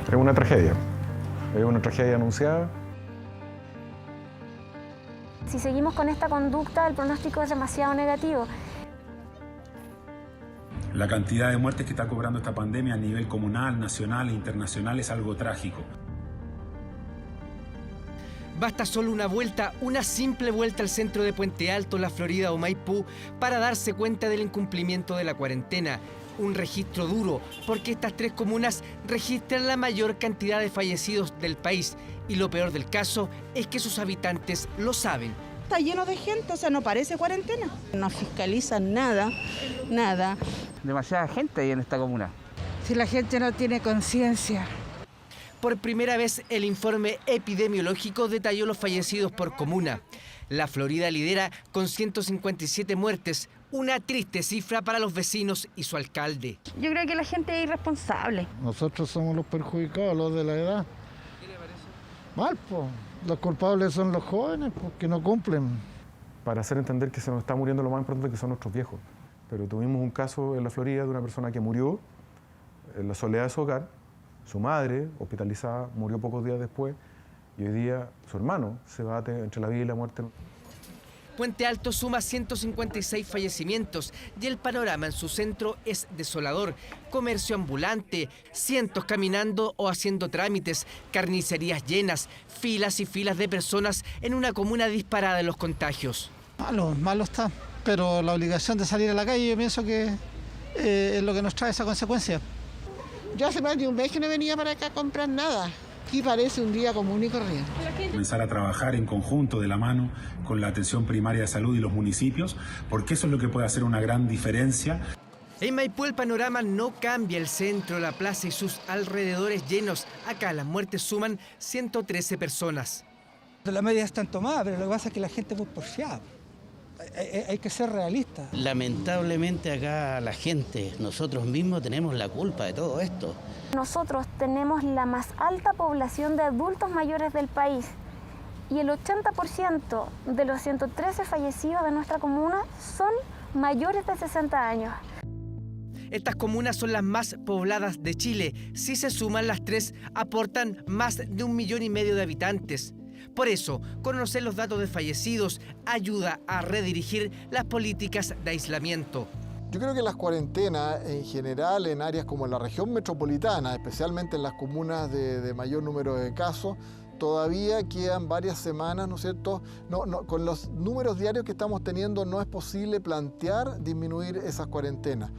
Es una tragedia anunciada. Si seguimos con esta conducta, el pronóstico es demasiado negativo. La cantidad de muertes que está cobrando esta pandemia a nivel comunal, nacional e internacional es algo trágico. Basta solo una simple vuelta al centro de Puente Alto, La Florida o Maipú para darse cuenta del incumplimiento de la cuarentena. Un registro duro, porque estas 3 comunas registran la mayor cantidad de fallecidos del país. Y lo peor del caso es que sus habitantes lo saben. Está lleno de gente, o sea, no parece cuarentena. No fiscalizan nada. Demasiada gente ahí en esta comuna. Si la gente no tiene conciencia. Por primera vez, el informe epidemiológico detalló los fallecidos por comuna. La Florida lidera con 157 muertes, una triste cifra para los vecinos y su alcalde. Yo creo que la gente es irresponsable. Nosotros somos los perjudicados, los de la edad. ¿Qué le parece? Mal, pues. Los culpables son los jóvenes, porque no cumplen. Para hacer entender que se nos está muriendo lo más importante que son nuestros viejos. Pero tuvimos un caso en la Florida de una persona que murió en la soledad de su hogar, Su madre, hospitalizada, murió pocos días después y hoy día su hermano se bate entre la vida y la muerte. Puente Alto suma 156 fallecimientos y el panorama en su centro es desolador. Comercio ambulante, cientos caminando o haciendo trámites, carnicerías llenas, filas y filas de personas en una comuna disparada de los contagios. Malo está, pero la obligación de salir a la calle yo pienso que es lo que nos trae esa consecuencia. Yo hace más de un mes que no venía para acá a comprar nada. Aquí parece un día común y corriente. Comenzar a trabajar en conjunto, de la mano, con la atención primaria de salud y los municipios, porque eso es lo que puede hacer una gran diferencia. En Maipú el panorama no cambia, el centro, la plaza y sus alrededores llenos. Acá las muertes suman 113 personas. Las medidas están tomadas, pero lo que pasa es que la gente es muy porfiada. Hay que ser realistas. Lamentablemente acá la gente, nosotros mismos tenemos la culpa de todo esto. Nosotros tenemos la más alta población de adultos mayores del país y el 80% de los 113 fallecidos de nuestra comuna son mayores de 60 años. Estas comunas son las más pobladas de Chile. Si se suman las tres, aportan más de 1,5 millones de habitantes. Por eso, conocer los datos de fallecidos ayuda a redirigir las políticas de aislamiento. Yo creo que las cuarentenas en general en áreas como la región metropolitana, especialmente en las comunas de mayor número de casos, todavía quedan varias semanas, ¿no es cierto? Con los números diarios que estamos teniendo no es posible plantear disminuir esas cuarentenas.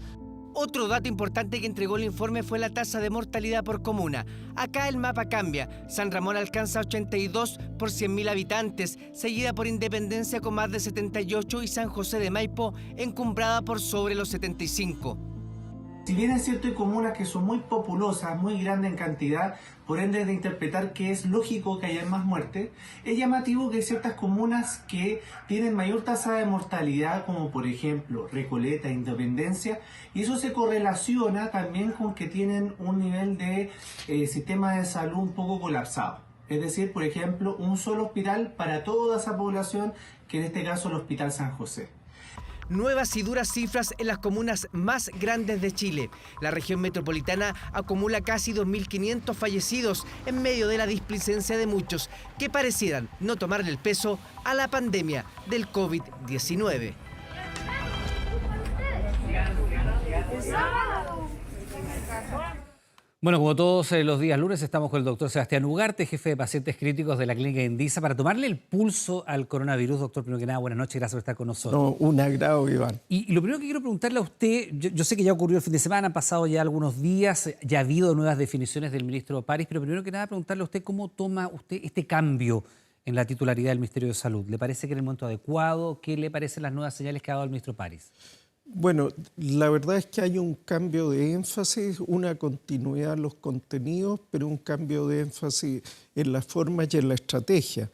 Otro dato importante que entregó el informe fue la tasa de mortalidad por comuna. Acá el mapa cambia. San Ramón alcanza 82 por 100.000 habitantes, seguida por Independencia con más de 78 y San José de Maipo encumbrada por sobre los 75. Si bien es cierto hay comunas que son muy populosas, muy grandes en cantidad, por ende de interpretar que es lógico que haya más muertes, es llamativo que hay ciertas comunas que tienen mayor tasa de mortalidad, como por ejemplo Recoleta, Independencia, y eso se correlaciona también con que tienen un nivel de sistema de salud un poco colapsado. Es decir, por ejemplo, un solo hospital para toda esa población, que en este caso el Hospital San José. Nuevas y duras cifras en las comunas más grandes de Chile. La región metropolitana acumula casi 2.500 fallecidos en medio de la displicencia de muchos que parecieran no tomarle el peso a la pandemia del COVID-19. Bueno, como todos los días lunes, estamos con el doctor Sebastián Ugarte, jefe de pacientes críticos de la clínica Indisa, para tomarle el pulso al coronavirus. Doctor, primero que nada, buenas noches, gracias por estar con nosotros. No, un agrado, Iván. Y lo primero que quiero preguntarle a usted, yo sé que ya ocurrió el fin de semana, han pasado ya algunos días, ya ha habido nuevas definiciones del ministro París, pero primero que nada preguntarle a usted cómo toma usted este cambio en la titularidad del Ministerio de Salud. ¿Le parece que era el momento adecuado? ¿Qué le parecen las nuevas señales que ha dado el ministro París? Bueno, la verdad es que hay un cambio de énfasis, una continuidad en los contenidos, pero un cambio de énfasis en las formas y en la estrategia.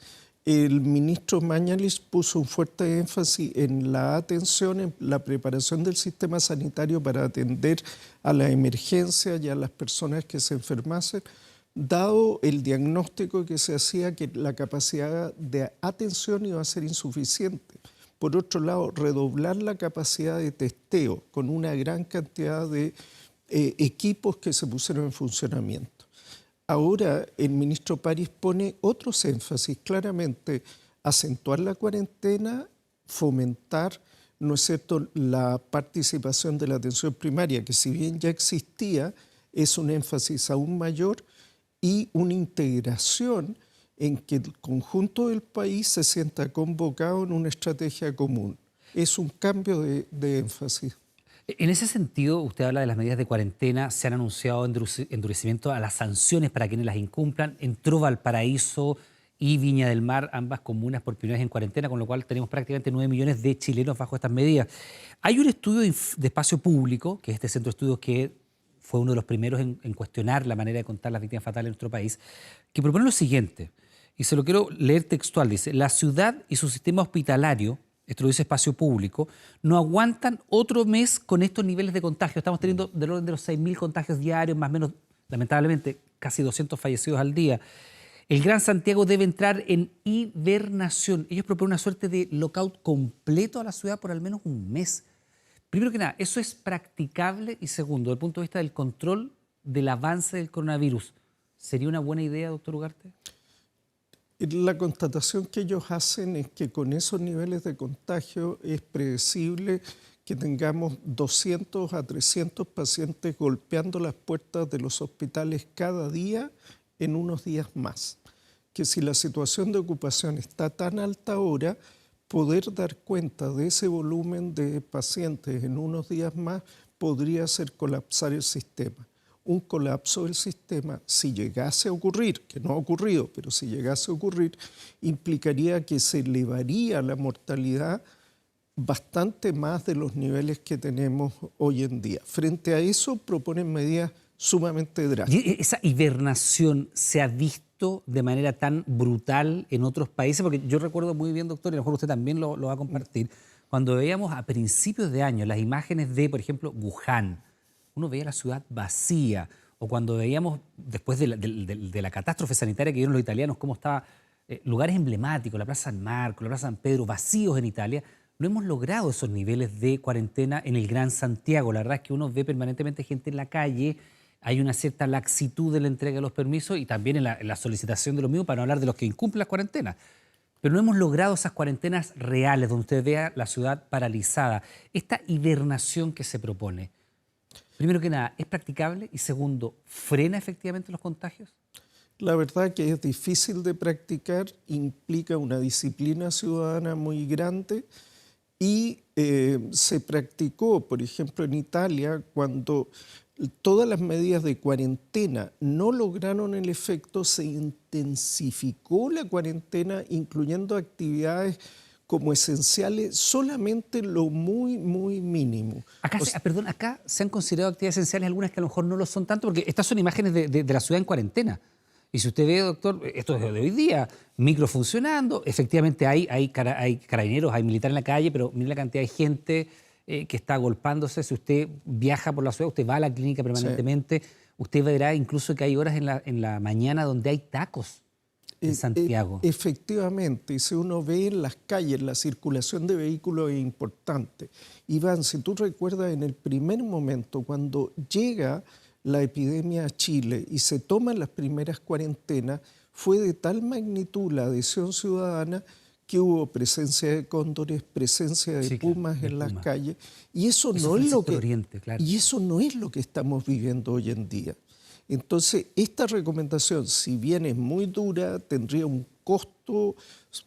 El ministro Mañalich puso un fuerte énfasis en la atención, en la preparación del sistema sanitario para atender a la emergencia y a las personas que se enfermasen, dado el diagnóstico que se hacía que la capacidad de atención iba a ser insuficiente. Por otro lado, redoblar la capacidad de testeo con una gran cantidad de equipos que se pusieron en funcionamiento. Ahora el ministro París pone otros énfasis, claramente acentuar la cuarentena, fomentar, ¿no es cierto?, la participación de la atención primaria, que si bien ya existía, es un énfasis aún mayor, y una integración en que el conjunto del país se sienta convocado en una estrategia común. Es un cambio de énfasis. En ese sentido, usted habla de las medidas de cuarentena, se han anunciado endurecimiento a las sanciones para quienes las incumplan. Entró Valparaíso y Viña del Mar, ambas comunas por primera vez en cuarentena, con lo cual tenemos prácticamente 9 millones de chilenos bajo estas medidas. Hay un estudio de espacio público, que es este centro de estudios que fue uno de los primeros en cuestionar la manera de contar las víctimas fatales en nuestro país, que propone lo siguiente, y se lo quiero leer textual, dice: la ciudad y su sistema hospitalario, esto lo dice espacio público, no aguantan otro mes con estos niveles de contagio. Estamos teniendo del orden de los 6.000 contagios diarios, más o menos, lamentablemente, casi 200 fallecidos al día. El Gran Santiago debe entrar en hibernación. Ellos proponen una suerte de lockout completo a la ciudad por al menos un mes. Primero que nada, ¿eso es practicable? Y segundo, desde el punto de vista del control del avance del coronavirus. ¿Sería una buena idea, doctor Ugarte? La constatación que ellos hacen es que con esos niveles de contagio es predecible que tengamos 200 a 300 pacientes golpeando las puertas de los hospitales cada día en unos días más. Que si la situación de ocupación está tan alta ahora, poder dar cuenta de ese volumen de pacientes en unos días más podría hacer colapsar el sistema. Un colapso del sistema, si llegase a ocurrir, que no ha ocurrido, pero si llegase a ocurrir, implicaría que se elevaría la mortalidad bastante más de los niveles que tenemos hoy en día. Frente a eso, proponen medidas sumamente drásticas. ¿Y esa hibernación se ha visto de manera tan brutal en otros países? Porque yo recuerdo muy bien, doctor, y a lo mejor usted también lo va a compartir, cuando veíamos a principios de año las imágenes de, por ejemplo, Wuhan, uno veía la ciudad vacía, o cuando veíamos, después de la catástrofe sanitaria que vieron los italianos, cómo estaban lugares emblemáticos, la Plaza San Marco, la Plaza San Pedro, vacíos en Italia. No hemos logrado esos niveles de cuarentena en el Gran Santiago. La verdad es que uno ve permanentemente gente en la calle, hay una cierta laxitud de la entrega de los permisos y también en la solicitación de los mismos, para no hablar de los que incumplen las cuarentenas. Pero no hemos logrado esas cuarentenas reales, donde usted vea la ciudad paralizada. Esta hibernación que se propone, primero que nada, ¿es practicable? Y segundo, ¿frena efectivamente los contagios? La verdad que es difícil de practicar, implica una disciplina ciudadana muy grande y se practicó, por ejemplo, en Italia, cuando todas las medidas de cuarentena no lograron el efecto, se intensificó la cuarentena, incluyendo actividades como esenciales, solamente lo muy, muy mínimo. Acá se han considerado actividades esenciales algunas que a lo mejor no lo son tanto, porque estas son imágenes de la ciudad en cuarentena. Y si usted ve, doctor, esto es de hoy día, micro funcionando, efectivamente hay carabineros, hay militares en la calle, pero mire la cantidad de gente que está agolpándose. Si usted viaja por la ciudad, usted va a la clínica permanentemente, sí. Usted verá incluso que hay horas en la mañana donde hay tacos en Santiago. Efectivamente, y si uno ve en las calles, la circulación de vehículos es importante. Iván, si tú recuerdas, en el primer momento, cuando llega la epidemia a Chile y se toman las primeras cuarentenas, fue de tal magnitud la adhesión ciudadana que hubo presencia de cóndores, presencia de pumas en las calles, y eso no es lo que Oriente, claro. Y eso no es lo que estamos viviendo hoy en día. Entonces, esta recomendación, si bien es muy dura, tendría un costo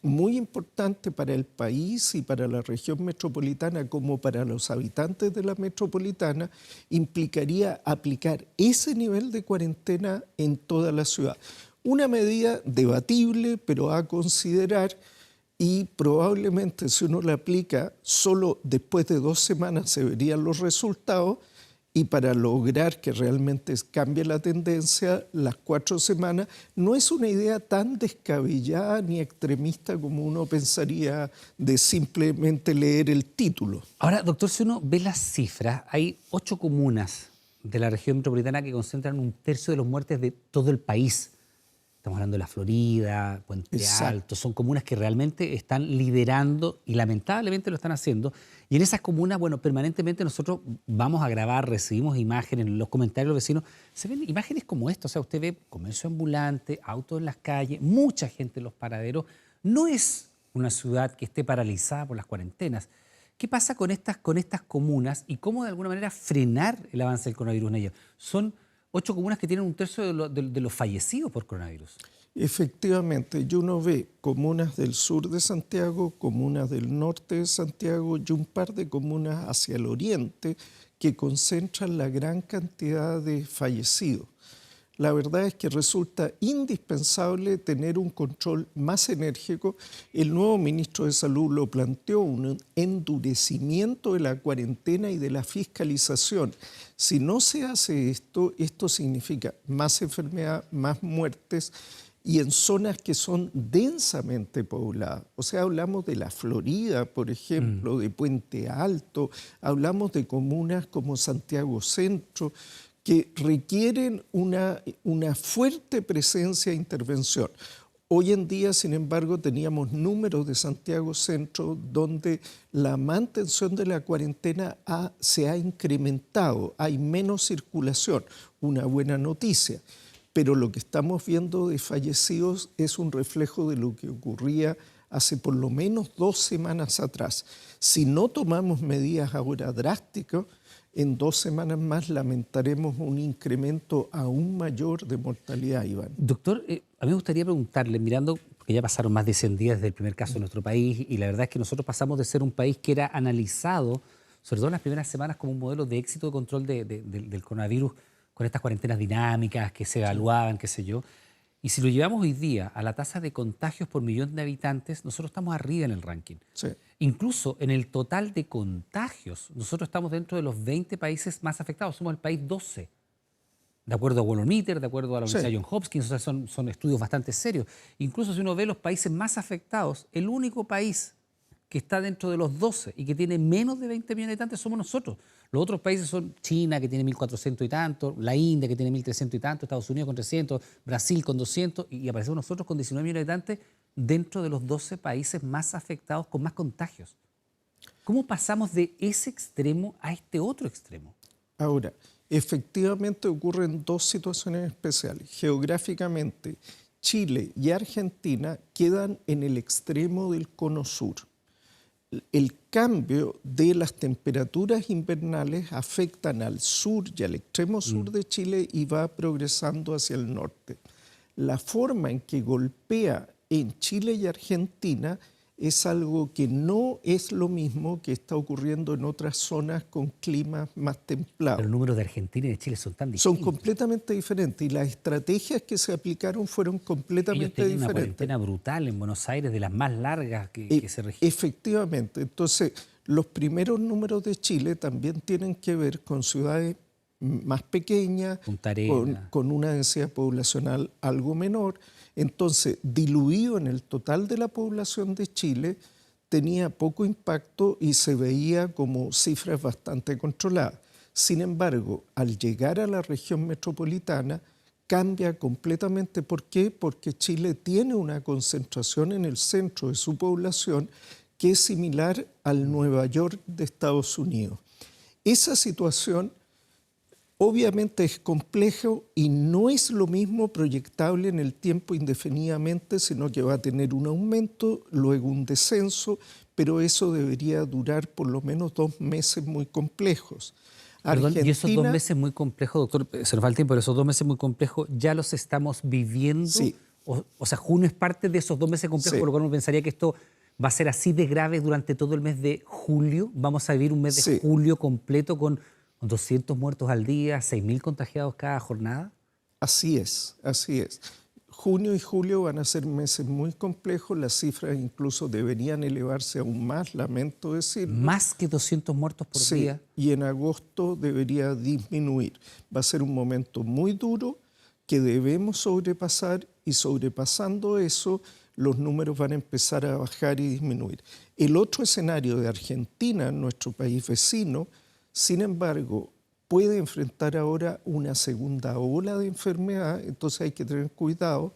muy importante para el país y para la región metropolitana, como para los habitantes de la metropolitana, implicaría aplicar ese nivel de cuarentena en toda la ciudad. Una medida debatible, pero a considerar, y probablemente si uno la aplica solo después de 2 semanas se verían los resultados, y para lograr que realmente cambie la tendencia, las 4 semanas no es una idea tan descabellada ni extremista como uno pensaría de simplemente leer el título. Ahora, doctor, si uno ve las cifras, hay 8 comunas de la región metropolitana que concentran 1/3 de los muertes de todo el país. Estamos hablando de la Florida, Puente Alto, son comunas que realmente están liderando y lamentablemente lo están haciendo. Y en esas comunas, bueno, permanentemente nosotros vamos a grabar, recibimos imágenes, en los comentarios de los vecinos, se ven imágenes como esta, o sea, usted ve comercio ambulante, autos en las calles, mucha gente en los paraderos. No es una ciudad que esté paralizada por las cuarentenas. ¿Qué pasa con estas comunas y cómo de alguna manera frenar el avance del coronavirus en ellas? Son 8 comunas que tienen 1/3 de los fallecidos por coronavirus. Efectivamente, y uno ve comunas del sur de Santiago, comunas del norte de Santiago y un par de comunas hacia el oriente que concentran la gran cantidad de fallecidos. La verdad es que resulta indispensable tener un control más enérgico. El nuevo ministro de Salud lo planteó, un endurecimiento de la cuarentena y de la fiscalización. Si no se hace esto, esto significa más enfermedad, más muertes, y en zonas que son densamente pobladas. O sea, hablamos de la Florida, por ejemplo, de Puente Alto, hablamos de comunas como Santiago Centro, que requieren una fuerte presencia e intervención. Hoy en día, sin embargo, teníamos números de Santiago Centro donde la mantención de la cuarentena se ha incrementado, hay menos circulación, una buena noticia. Pero lo que estamos viendo de fallecidos es un reflejo de lo que ocurría hace por lo menos 2 semanas atrás. Si no tomamos medidas ahora drásticas, en 2 semanas más lamentaremos un incremento aún mayor de mortalidad, Iván. Doctor, a mí me gustaría preguntarle, mirando, porque ya pasaron más de 100 días desde el primer caso en nuestro país, y la verdad es que nosotros pasamos de ser un país que era analizado, sobre todo en las primeras semanas, como un modelo de éxito de control del coronavirus, con estas cuarentenas dinámicas que se evaluaban, qué sé yo. Y si lo llevamos hoy día a la tasa de contagios por millón de habitantes, nosotros estamos arriba en el ranking. Sí. Incluso en el total de contagios, nosotros estamos dentro de los 20 países más afectados, somos el país 12. De acuerdo a Worldometer, de acuerdo a la Universidad Johns Hopkins, o sea, son estudios bastante serios. Incluso si uno ve los países más afectados, el único país que está dentro de los 12 y que tiene menos de 20 millones de habitantes somos nosotros. Los otros países son China, que tiene 1.400 y tanto, la India, que tiene 1.300 y tanto, Estados Unidos con 300, Brasil con 200, y aparecemos nosotros con 19 millones de habitantes dentro de los 12 países más afectados con más contagios. ¿Cómo pasamos de ese extremo a este otro extremo? Ahora, efectivamente ocurren 2 situaciones especiales. Geográficamente, Chile y Argentina quedan en el extremo del cono sur. El cambio de las temperaturas invernales afectan al sur y al extremo sur de Chile y va progresando hacia el norte. La forma en que golpea en Chile y Argentina es algo que no es lo mismo que está ocurriendo en otras zonas con climas más templados. Pero los números de Argentina y de Chile son tan distintos. Son completamente diferentes y las estrategias que se aplicaron fueron completamente diferentes. Ellos diferentes. Una cuarentena brutal en Buenos Aires, de las más largas que se registran. Efectivamente. Entonces, los primeros números de Chile también tienen que ver con ciudades más pequeñas, con una densidad poblacional algo menor. Entonces, diluido en el total de la población de Chile, tenía poco impacto y se veía como cifras bastante controladas. Sin embargo, al llegar a la región metropolitana, cambia completamente. ¿Por qué? Porque Chile tiene una concentración en el centro de su población que es similar al Nueva York de Estados Unidos. Esa situación obviamente es complejo y no es lo mismo proyectable en el tiempo indefinidamente, sino que va a tener un aumento, luego un descenso, pero eso debería durar por lo menos 2 meses muy complejos. Perdón, y esos 2 meses muy complejos, doctor, se nos va el tiempo, pero esos 2 meses muy complejos ya los estamos viviendo. Sí. O sea, junio es parte de esos 2 meses complejos, Sí. por lo cual uno pensaría que esto va a ser así de grave durante todo el mes de julio. Vamos a vivir un mes de julio completo con 200 muertos al día, 6.000 contagiados cada jornada. Así es, así es. Junio y julio van a ser meses muy complejos, las cifras incluso deberían elevarse aún más, lamento decirlo. Más que 200 muertos por día. Y en agosto debería disminuir. Va a ser un momento muy duro que debemos sobrepasar y sobrepasando eso, los números van a empezar a bajar y disminuir. El otro escenario de Argentina, nuestro país vecino, sin embargo, puede enfrentar ahora una segunda ola de enfermedad, entonces hay que tener cuidado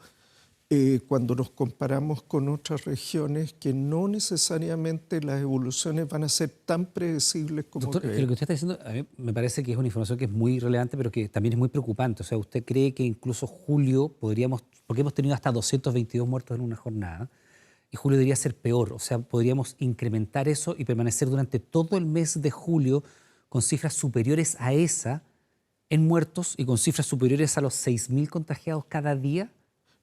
cuando nos comparamos con otras regiones que no necesariamente las evoluciones van a ser tan predecibles como Doctor, lo que usted está diciendo a mí me parece que es una información que es muy relevante, pero que también es muy preocupante. O sea, ¿usted cree que incluso julio podríamos, porque hemos tenido hasta 222 muertos en una jornada, y julio debería ser peor? O sea, podríamos incrementar eso y permanecer durante todo el mes de julio con cifras superiores a esa en muertos y con cifras superiores a los 6.000 contagiados cada día.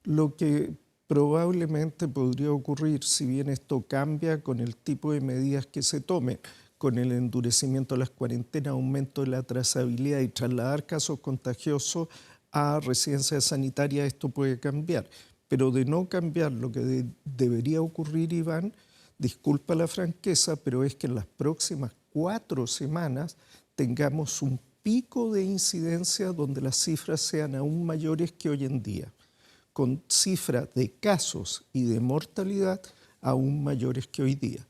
Lo que probablemente podría ocurrir, si bien esto cambia con el tipo de medidas que se tomen, con el endurecimiento de las cuarentenas, aumento de la trazabilidad y trasladar casos contagiosos a residencias sanitarias, esto puede cambiar. Pero de no cambiar, lo que debería ocurrir, Iván, disculpa la franqueza, pero es que en las próximas 4 semanas tengamos un pico de incidencia donde las cifras sean aún mayores que hoy en día, con cifras de casos y de mortalidad aún mayores que hoy día.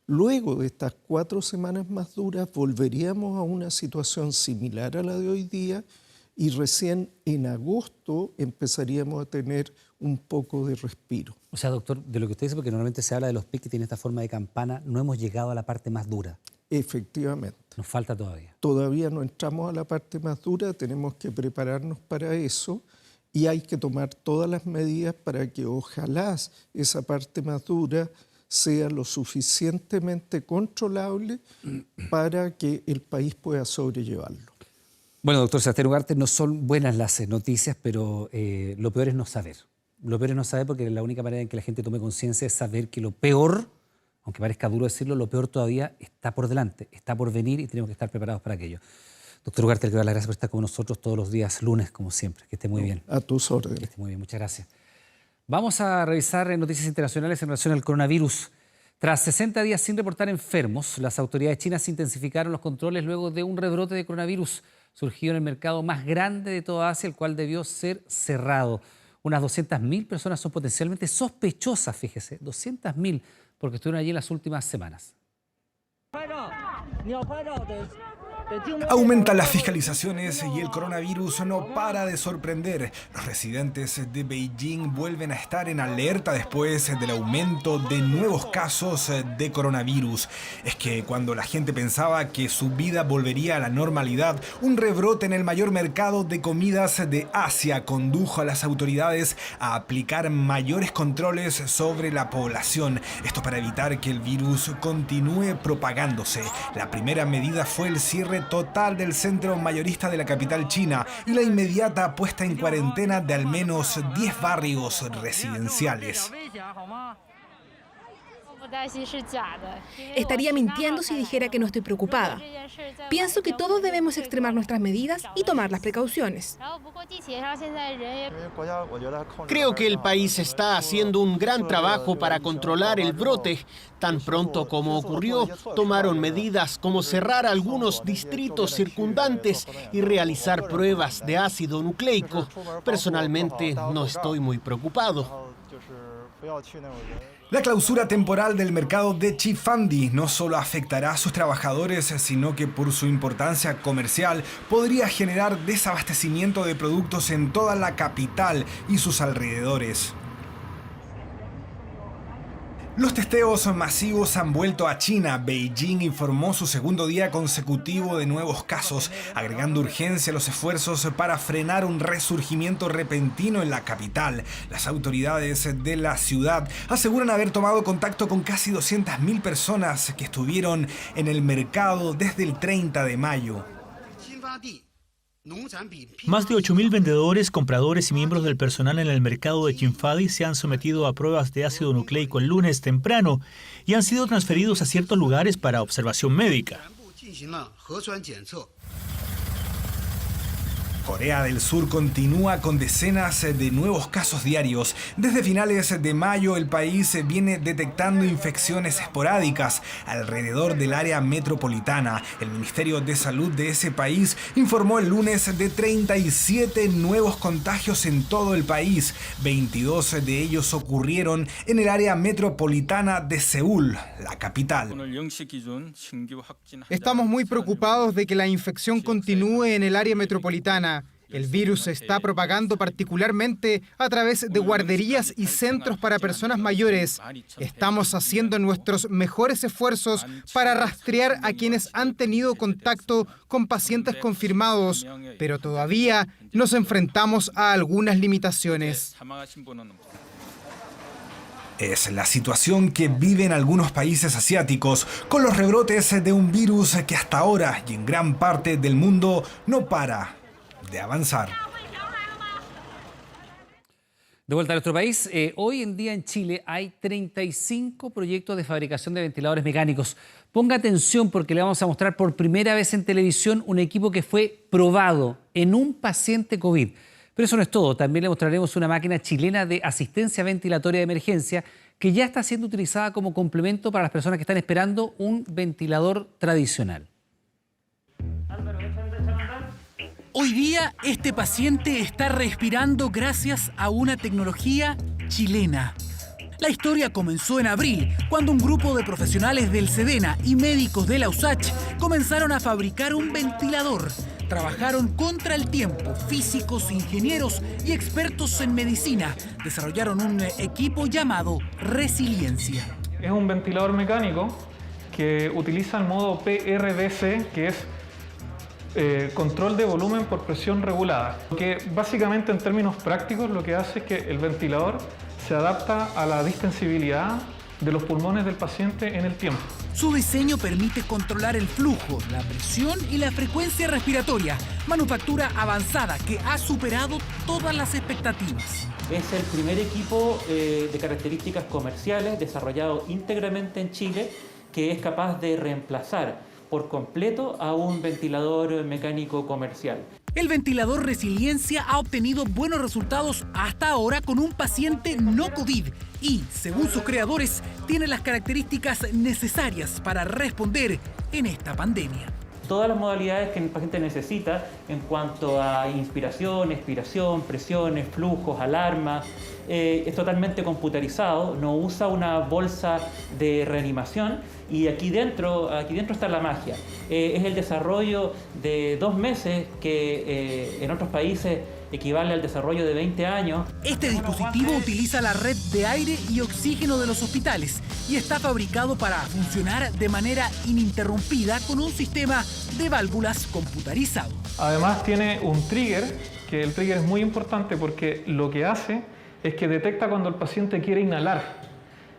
Luego de estas 4 semanas más duras volveríamos a una situación similar a la de hoy día, y recién en agosto empezaríamos a tener un poco de respiro. O sea, doctor, de lo que usted dice, porque normalmente se habla de los PIC que tienen esta forma de campana, no hemos llegado a la parte más dura. Efectivamente. Nos falta todavía. Todavía no entramos a la parte más dura, tenemos que prepararnos para eso y hay que tomar todas las medidas para que ojalá esa parte más dura sea lo suficientemente controlable para que el país pueda sobrellevarlo. Bueno, doctor Sebastián Ugarte, no son buenas las noticias, pero lo peor es no saber. Lo peor es no saber porque la única manera en que la gente tome conciencia es saber que lo peor, aunque parezca duro decirlo, lo peor todavía está por delante, está por venir y tenemos que estar preparados para aquello. Doctor Ugarte, le quiero dar las gracias por estar con nosotros todos los días, lunes, como siempre. Que esté muy bien. A tus órdenes. Que esté muy bien, muchas gracias. Vamos a revisar noticias internacionales en relación al coronavirus. Tras 60 días sin reportar enfermos, las autoridades chinas intensificaron los controles luego de un rebrote de coronavirus surgido en el mercado más grande de toda Asia, el cual debió ser cerrado. Unas 200.000 personas son potencialmente sospechosas, fíjese, 200.000, porque estuvieron allí en las últimas semanas. Aumentan las fiscalizaciones y el coronavirus no para de sorprender. Los residentes de Beijing vuelven a estar en alerta después del aumento de nuevos casos de coronavirus. Es que cuando la gente pensaba que su vida volvería a la normalidad, un rebrote en el mayor mercado de comidas de Asia condujo a las autoridades a aplicar mayores controles sobre la población. Esto para evitar que el virus continúe propagándose. La primera medida fue el cierre total del centro mayorista de la capital china y la inmediata puesta en cuarentena de al menos 10 barrios residenciales. Estaría mintiendo si dijera que no estoy preocupada. Pienso que todos debemos extremar nuestras medidas y tomar las precauciones. Creo que el país está haciendo un gran trabajo para controlar el brote. Tan pronto como ocurrió, tomaron medidas como cerrar algunos distritos circundantes y realizar pruebas de ácido nucleico. Personalmente, no estoy muy preocupado. La clausura temporal del mercado de Chifandi no solo afectará a sus trabajadores, sino que por su importancia comercial podría generar desabastecimiento de productos en toda la capital y sus alrededores. Los testeos masivos han vuelto a China. Beijing informó su segundo día consecutivo de nuevos casos, agregando urgencia a los esfuerzos para frenar un resurgimiento repentino en la capital. Las autoridades de la ciudad aseguran haber tomado contacto con casi 200.000 personas que estuvieron en el mercado desde el 30 de mayo. Más de 8.000 vendedores, compradores y miembros del personal en el mercado de Chifandi se han sometido a pruebas de ácido nucleico el lunes temprano y han sido transferidos a ciertos lugares para observación médica. Corea del Sur continúa con decenas de nuevos casos diarios. Desde finales de mayo, el país viene detectando infecciones esporádicas alrededor del área metropolitana. El Ministerio de Salud de ese país informó el lunes de 37 nuevos contagios en todo el país. 22 de ellos ocurrieron en el área metropolitana de Seúl, la capital. Estamos muy preocupados de que la infección continúe en el área metropolitana. El virus se está propagando particularmente a través de guarderías y centros para personas mayores. Estamos haciendo nuestros mejores esfuerzos para rastrear a quienes han tenido contacto con pacientes confirmados, pero todavía nos enfrentamos a algunas limitaciones. Es la situación que viven algunos países asiáticos con los rebrotes de un virus que hasta ahora y en gran parte del mundo no para de avanzar. De vuelta a nuestro país, hoy en día en Chile hay 35 proyectos de fabricación de ventiladores mecánicos. Ponga atención porque le vamos a mostrar por primera vez en televisión un equipo que fue probado en un paciente COVID. Pero eso no es todo, también le mostraremos una máquina chilena de asistencia ventilatoria de emergencia que ya está siendo utilizada como complemento para las personas que están esperando un ventilador tradicional. Hoy día, este paciente está respirando gracias a una tecnología chilena. La historia comenzó en abril, cuando un grupo de profesionales del SEDENA y médicos de la USACH comenzaron a fabricar un ventilador. trabajaron contra el tiempo. Físicos, ingenieros y expertos en medicina desarrollaron un equipo llamado Resiliencia. Es un ventilador mecánico que utiliza el modo PRDC, que es control de volumen por presión regulada, que básicamente en términos prácticos lo que hace es que el ventilador se adapta a la distensibilidad de los pulmones del paciente en el tiempo. Su diseño permite controlar el flujo, la presión y la frecuencia respiratoria. Manufactura avanzada que ha superado todas las expectativas. Es el primer equipo de características comerciales desarrollado íntegramente en Chile que es capaz de reemplazar por completo a un ventilador mecánico comercial. El ventilador Resiliencia ha obtenido buenos resultados hasta ahora con un paciente no COVID y, según sus creadores, tiene las características necesarias para responder en esta pandemia. Todas las modalidades que el paciente necesita en cuanto a inspiración, expiración, presiones, flujos, alarma, es totalmente computarizado, no usa una bolsa de reanimación y aquí dentro está la magia. Es el desarrollo de 2 meses que en otros países equivale al desarrollo de 20 años. Este dispositivo utiliza la red de aire y oxígeno de los hospitales y está fabricado para funcionar de manera ininterrumpida con un sistema de válvulas computarizado. Además tiene un trigger, que el trigger es muy importante porque lo que hace es que detecta cuando el paciente quiere inhalar.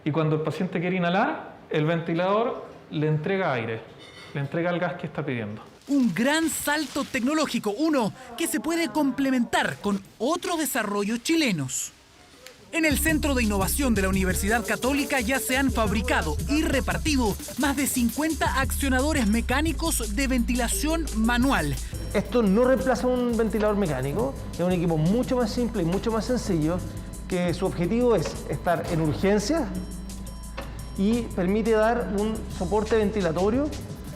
Y cuando el paciente quiere inhalar, el ventilador le entrega aire, le entrega el gas que está pidiendo. Un gran salto tecnológico, uno que se puede complementar con otros desarrollos chilenos. En el Centro de Innovación de la Universidad Católica ya se han fabricado y repartido más de 50 accionadores mecánicos de ventilación manual. Esto no reemplaza un ventilador mecánico, es un equipo mucho más simple y mucho más sencillo, que su objetivo es estar en urgencias y permite dar un soporte ventilatorio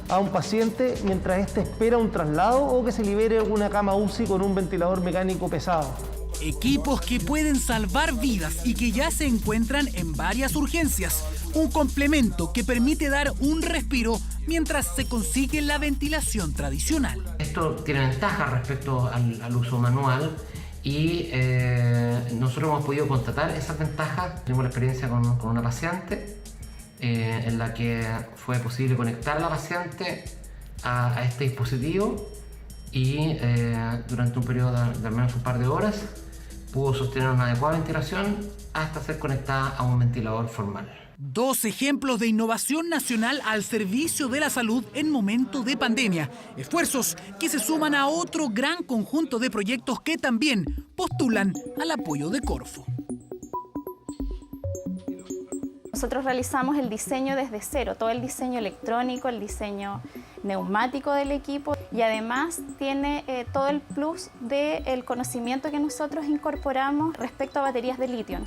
a un paciente mientras éste espera un traslado o que se libere una cama UCI con un ventilador mecánico pesado. Equipos que pueden salvar vidas y que ya se encuentran en varias urgencias. Un complemento que permite dar un respiro mientras se consigue la ventilación tradicional. Esto tiene ventajas respecto al uso manual y nosotros hemos podido constatar esas ventajas. Tuvimos la experiencia con una paciente en la que fue posible conectar a la paciente a este dispositivo y durante un periodo de al menos un par de horas pudo sostener una adecuada ventilación hasta ser conectada a un ventilador formal. 2 ejemplos de innovación nacional al servicio de la salud en momento de pandemia. Esfuerzos que se suman a otro gran conjunto de proyectos que también postulan al apoyo de Corfo. Nosotros realizamos el diseño desde cero, todo el diseño electrónico, el diseño neumático del equipo y además tiene todo el plus del conocimiento que nosotros incorporamos respecto a baterías de litio.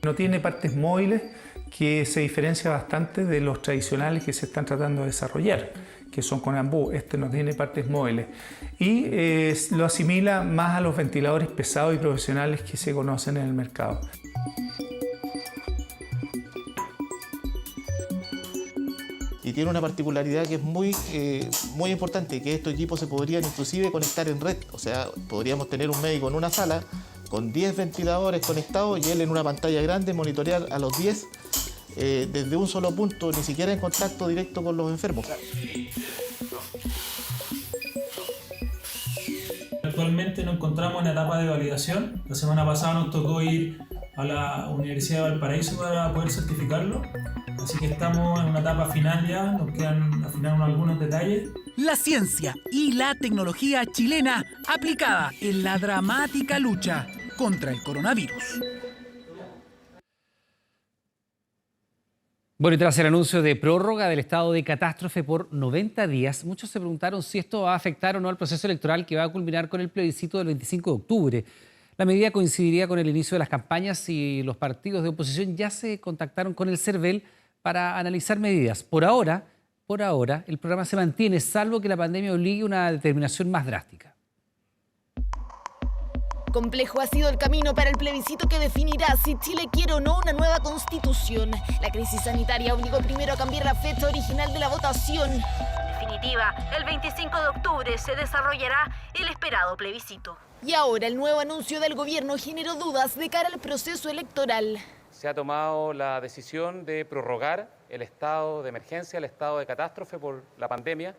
No tiene partes móviles, que se diferencia bastante de los tradicionales que se están tratando de desarrollar, que son con ambú. Este no tiene partes móviles y lo asimila más a los ventiladores pesados y profesionales que se conocen en el mercado. Y tiene una particularidad que es muy importante, que estos equipos se podrían inclusive conectar en red. O sea, podríamos tener un médico en una sala con 10 ventiladores conectados y él en una pantalla grande monitorear a los 10 desde un solo punto, ni siquiera en contacto directo con los enfermos. Actualmente nos encontramos en la etapa de validación. La semana pasada nos tocó ir a la Universidad de Valparaíso para poder certificarlo. Así que estamos en una etapa final ya, nos quedan afinar algunos detalles. La ciencia y la tecnología chilena aplicada en la dramática lucha contra el coronavirus. Bueno, y tras el anuncio de prórroga del estado de catástrofe por 90 días, muchos se preguntaron si esto va a afectar o no al proceso electoral que va a culminar con el plebiscito del 25 de octubre. La medida coincidiría con el inicio de las campañas y los partidos de oposición ya se contactaron con el CERVEL para analizar medidas. Por ahora, el programa se mantiene, salvo que la pandemia obligue a una determinación más drástica. Complejo ha sido el camino para el plebiscito que definirá si Chile quiere o no una nueva constitución. La crisis sanitaria obligó primero a cambiar la fecha original de la votación. definitiva, el 25 de octubre se desarrollará el esperado plebiscito. Y ahora el nuevo anuncio del gobierno generó dudas de cara al proceso electoral. Se ha tomado la decisión de prorrogar el estado de emergencia, el estado de catástrofe por la pandemia,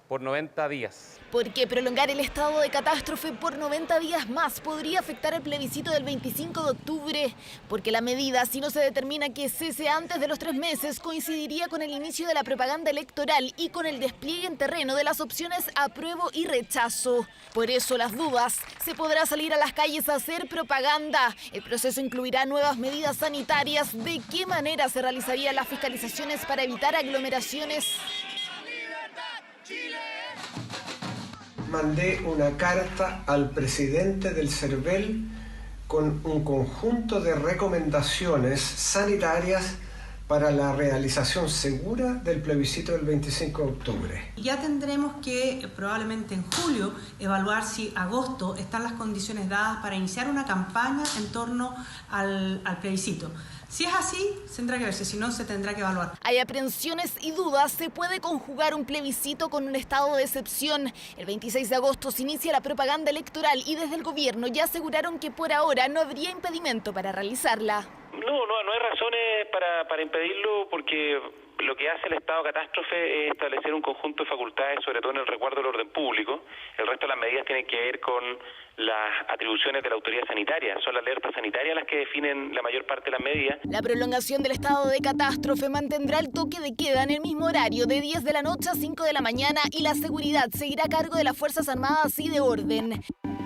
por 90 días. Porque prolongar el estado de catástrofe por 90 días más podría afectar el plebiscito del 25 de octubre. Porque la medida, si no se determina que cese antes de los 3 meses, coincidiría con el inicio de la propaganda electoral y con el despliegue en terreno de las opciones apruebo y rechazo. Por eso las dudas. ¿Se podrá salir a las calles a hacer propaganda? ¿El proceso incluirá nuevas medidas sanitarias? ¿De qué manera se realizarían las fiscalizaciones para evitar aglomeraciones? Mandé una carta al presidente del CERVEL con un conjunto de recomendaciones sanitarias para la realización segura del plebiscito del 25 de octubre. Ya tendremos que probablemente en julio evaluar si agosto están las condiciones dadas para iniciar una campaña en torno al plebiscito. Si es así, tendrá que verse, si no, se tendrá que evaluar. Hay aprehensiones y dudas. ¿Se puede conjugar un plebiscito con un estado de excepción? El 26 de agosto se inicia la propaganda electoral y desde el gobierno ya aseguraron que por ahora no habría impedimento para realizarla. No hay razones para impedirlo porque lo que hace el estado de catástrofe es establecer un conjunto de facultades, sobre todo en el resguardo del orden público. El resto de las medidas tienen que ver con las atribuciones de la autoridad sanitaria. Son las alertas sanitarias las que definen la mayor parte de las medidas. La prolongación del estado de catástrofe mantendrá el toque de queda en el mismo horario de 10 de la noche a 5 de la mañana y la seguridad seguirá a cargo de las Fuerzas Armadas y de Orden.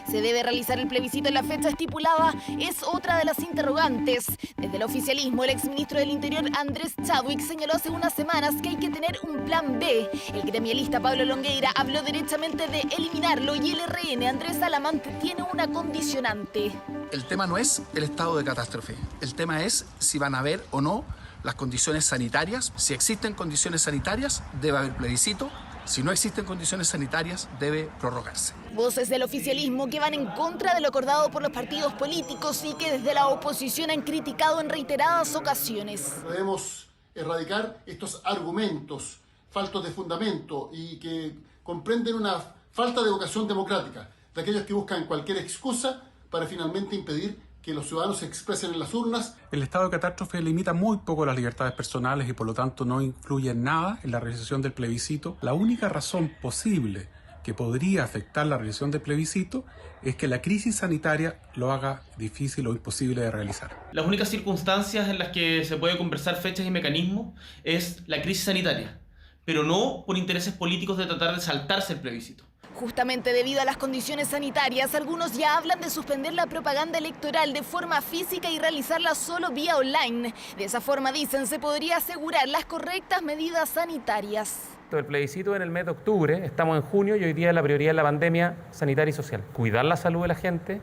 ¿Se debe realizar el plebiscito en la fecha estipulada? Es otra de las interrogantes. Desde el oficialismo, el exministro del Interior, Andrés Chadwick, señaló hace unas semanas que hay que tener un plan B. El gremialista Pablo Longueira habló derechamente de eliminarlo y el RN, Andrés Alamant, tiene una condicionante. El tema no es el estado de catástrofe. El tema es si van a haber o no las condiciones sanitarias. Si existen condiciones sanitarias, debe haber plebiscito. Si no existen condiciones sanitarias, debe prorrogarse. Voces del oficialismo que van en contra de lo acordado por los partidos políticos y que desde la oposición han criticado en reiteradas ocasiones. Debemos erradicar estos argumentos faltos de fundamento y que comprenden una falta de vocación democrática de aquellos que buscan cualquier excusa para finalmente impedir que los ciudadanos se expresen en las urnas. El estado de catástrofe limita muy poco las libertades personales y por lo tanto no influye en nada en la realización del plebiscito. La única razón posible que podría afectar la realización del plebiscito es que la crisis sanitaria lo haga difícil o imposible de realizar. Las únicas circunstancias en las que se puede conversar fechas y mecanismos es la crisis sanitaria, pero no por intereses políticos de tratar de saltarse el plebiscito. Justamente debido a las condiciones sanitarias, algunos ya hablan de suspender la propaganda electoral de forma física y realizarla solo vía online. De esa forma, dicen, se podría asegurar las correctas medidas sanitarias. El plebiscito en el mes de octubre, estamos en junio y hoy día la prioridad es la pandemia sanitaria y social. Cuidar la salud de la gente,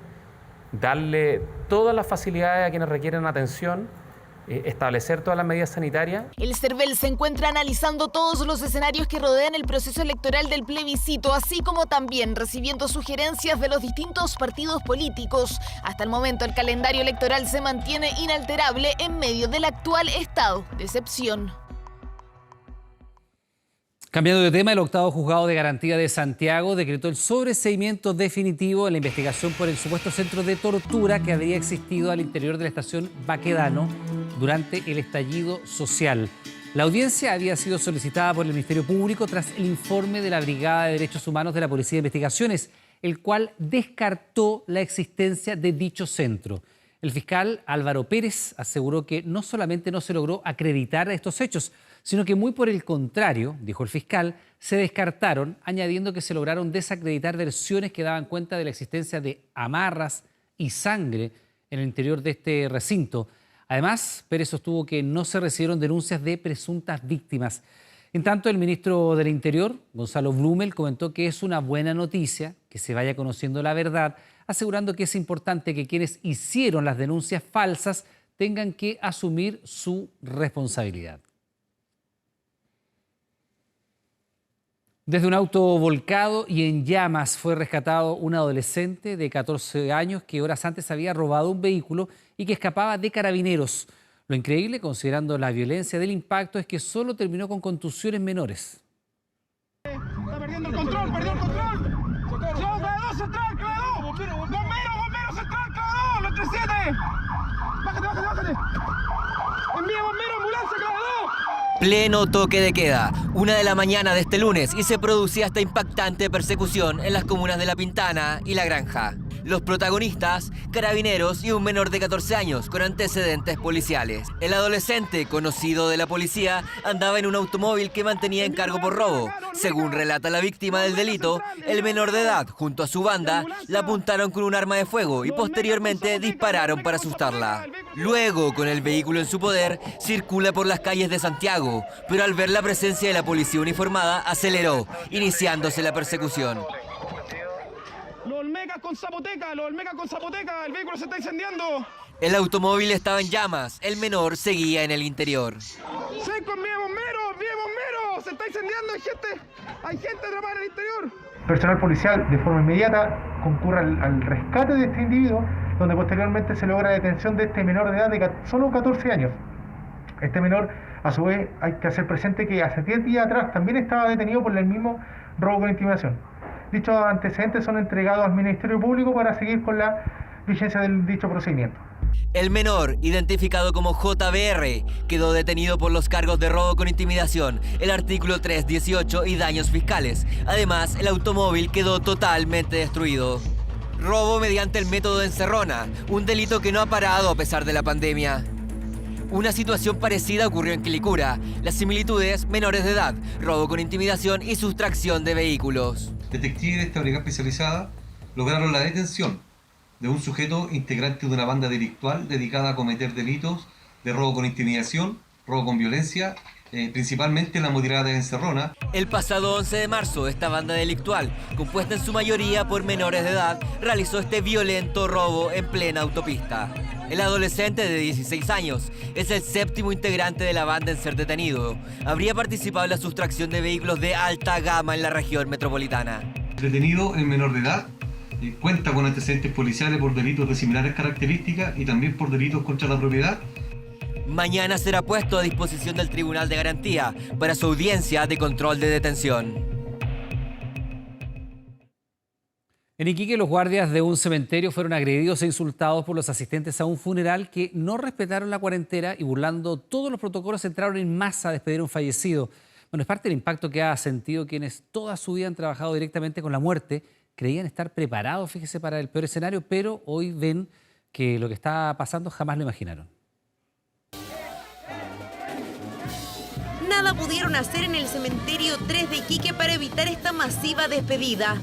darle todas las facilidades a quienes requieren atención, establecer todas las medidas sanitarias. El CERVEL se encuentra analizando todos los escenarios que rodean el proceso electoral del plebiscito, así como también recibiendo sugerencias de los distintos partidos políticos. Hasta el momento, el calendario electoral se mantiene inalterable en medio del actual estado de excepción. Cambiando de tema, el octavo juzgado de garantía de Santiago decretó el sobreseimiento definitivo en la investigación por el supuesto centro de tortura que habría existido al interior de la estación Baquedano durante el estallido social. La audiencia había sido solicitada por el Ministerio Público tras el informe de la Brigada de Derechos Humanos de la Policía de Investigaciones, el cual descartó la existencia de dicho centro. El fiscal Álvaro Pérez aseguró que no solamente no se logró acreditar estos hechos, sino que muy por el contrario, dijo el fiscal, se descartaron, añadiendo que se lograron desacreditar versiones que daban cuenta de la existencia de amarras y sangre en el interior de este recinto. Además, Pérez sostuvo que no se recibieron denuncias de presuntas víctimas. En tanto, el ministro del Interior, Gonzalo Blumel, comentó que es una buena noticia que se vaya conociendo la verdad, asegurando que es importante que quienes hicieron las denuncias falsas tengan que asumir su responsabilidad. Desde un auto volcado y en llamas fue rescatado un adolescente de 14 años que horas antes había robado un vehículo y que escapaba de carabineros. Lo increíble, considerando la violencia del impacto, es que solo terminó con contusiones menores. perdiendo el control, perdió el control. ¡Socorro! ¡Clado, central, clado! ¡Bombero, central, clado! ¡Los 37! ¡Bájate! ¡Envía bombero, ambulancia, clado! Pleno toque de queda, 1 de la mañana de este lunes, y se producía esta impactante persecución en las comunas de La Pintana y La Granja. Los protagonistas, carabineros y un menor de 14 años con antecedentes policiales. El adolescente, conocido de la policía, andaba en un automóvil que mantenía en cargo por robo. Según relata la víctima del delito, el menor de edad, junto a su banda, la apuntaron con un arma de fuego y posteriormente dispararon para asustarla. Luego, con el vehículo en su poder, circula por las calles de Santiago, pero al ver la presencia de la policía uniformada, aceleró, iniciándose la persecución. Los Olmecas con Zapoteca, el vehículo se está incendiando. El automóvil estaba en llamas, el menor seguía en el interior. ¡Seco, envíe bomberos! Se está incendiando, hay gente atrapada en el interior. Personal policial de forma inmediata concurre al rescate de este individuo, donde posteriormente se logra la detención de este menor de edad de solo 14 años. Este menor, a su vez, hay que hacer presente que hace 10 días atrás también estaba detenido por el mismo robo con intimidación. Dichos antecedentes son entregados al Ministerio Público para seguir con la vigencia del dicho procedimiento. El menor, identificado como JBR, quedó detenido por los cargos de robo con intimidación, el artículo 318 y daños fiscales. Además, el automóvil quedó totalmente destruido. Robo mediante el método de encerrona, un delito que no ha parado a pesar de la pandemia. Una situación parecida ocurrió en Quilicura. Las similitudes, menores de edad, robo con intimidación y sustracción de vehículos. Detectives de esta brigada especializada lograron la detención de un sujeto integrante de una banda delictual dedicada a cometer delitos de robo con intimidación, robo con violencia, principalmente en la modalidad de encerrona. El pasado 11 de marzo, esta banda delictual, compuesta en su mayoría por menores de edad, realizó este violento robo en plena autopista. El adolescente de 16 años es el 7º integrante de la banda en ser detenido. Habría participado en la sustracción de vehículos de alta gama en la región metropolitana. Detenido el menor de edad, cuenta con antecedentes policiales por delitos de similares características y también por delitos contra la propiedad. Mañana será puesto a disposición del Tribunal de Garantía para su audiencia de control de detención. En Iquique, los guardias de un cementerio fueron agredidos e insultados por los asistentes a un funeral que no respetaron la cuarentena y, burlando todos los protocolos, entraron en masa a despedir a un fallecido. Bueno, es parte del impacto que ha sentido quienes toda su vida han trabajado directamente con la muerte. Creían estar preparados, fíjese, para el peor escenario, pero hoy ven que lo que está pasando jamás lo imaginaron. Nada pudieron hacer en el cementerio 3 de Iquique para evitar esta masiva despedida.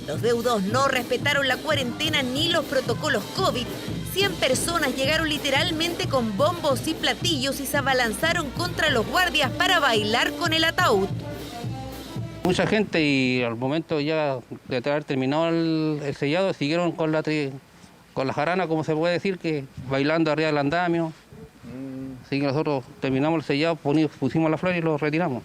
Los deudos no respetaron la cuarentena ni los protocolos COVID. 100 personas llegaron literalmente con bombos y platillos y se abalanzaron contra los guardias para bailar con el ataúd. Mucha gente, y al momento ya de haber terminado el sellado, siguieron con la jarana, como se puede decir, que bailando arriba del andamio. Así que nosotros terminamos el sellado, pusimos la flor y lo retiramos.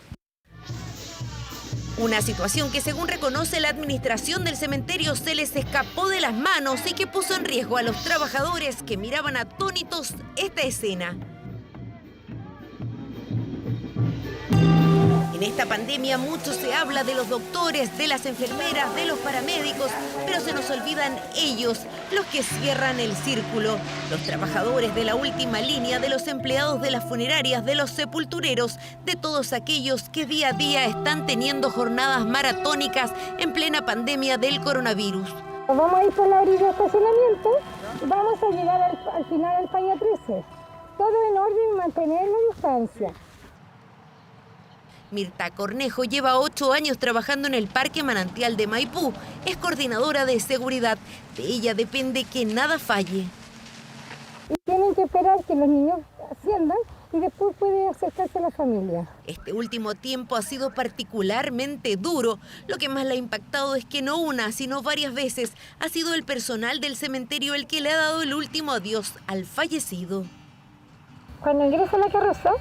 Una situación que, según reconoce la administración del cementerio, se les escapó de las manos y que puso en riesgo a los trabajadores que miraban atónitos esta escena. En esta pandemia mucho se habla de los doctores, de las enfermeras, de los paramédicos, pero se nos olvidan ellos, los que cierran el círculo, los trabajadores de la última línea, de los empleados de las funerarias, de los sepultureros, de todos aquellos que día a día están teniendo jornadas maratónicas en plena pandemia del coronavirus. Vamos a ir por la orilla de estacionamiento y vamos a llegar al final al Falla 13. Todo en orden y mantener la distancia. Mirta Cornejo lleva 8 años trabajando en el Parque Manantial de Maipú. Es coordinadora de seguridad. De ella depende que nada falle. Y tienen que esperar que los niños asciendan y después puede acercarse a la familia. Este último tiempo ha sido particularmente duro. Lo que más la ha impactado es que no una, sino varias veces ha sido el personal del cementerio el que le ha dado el último adiós al fallecido. Cuando ingresa la carroza,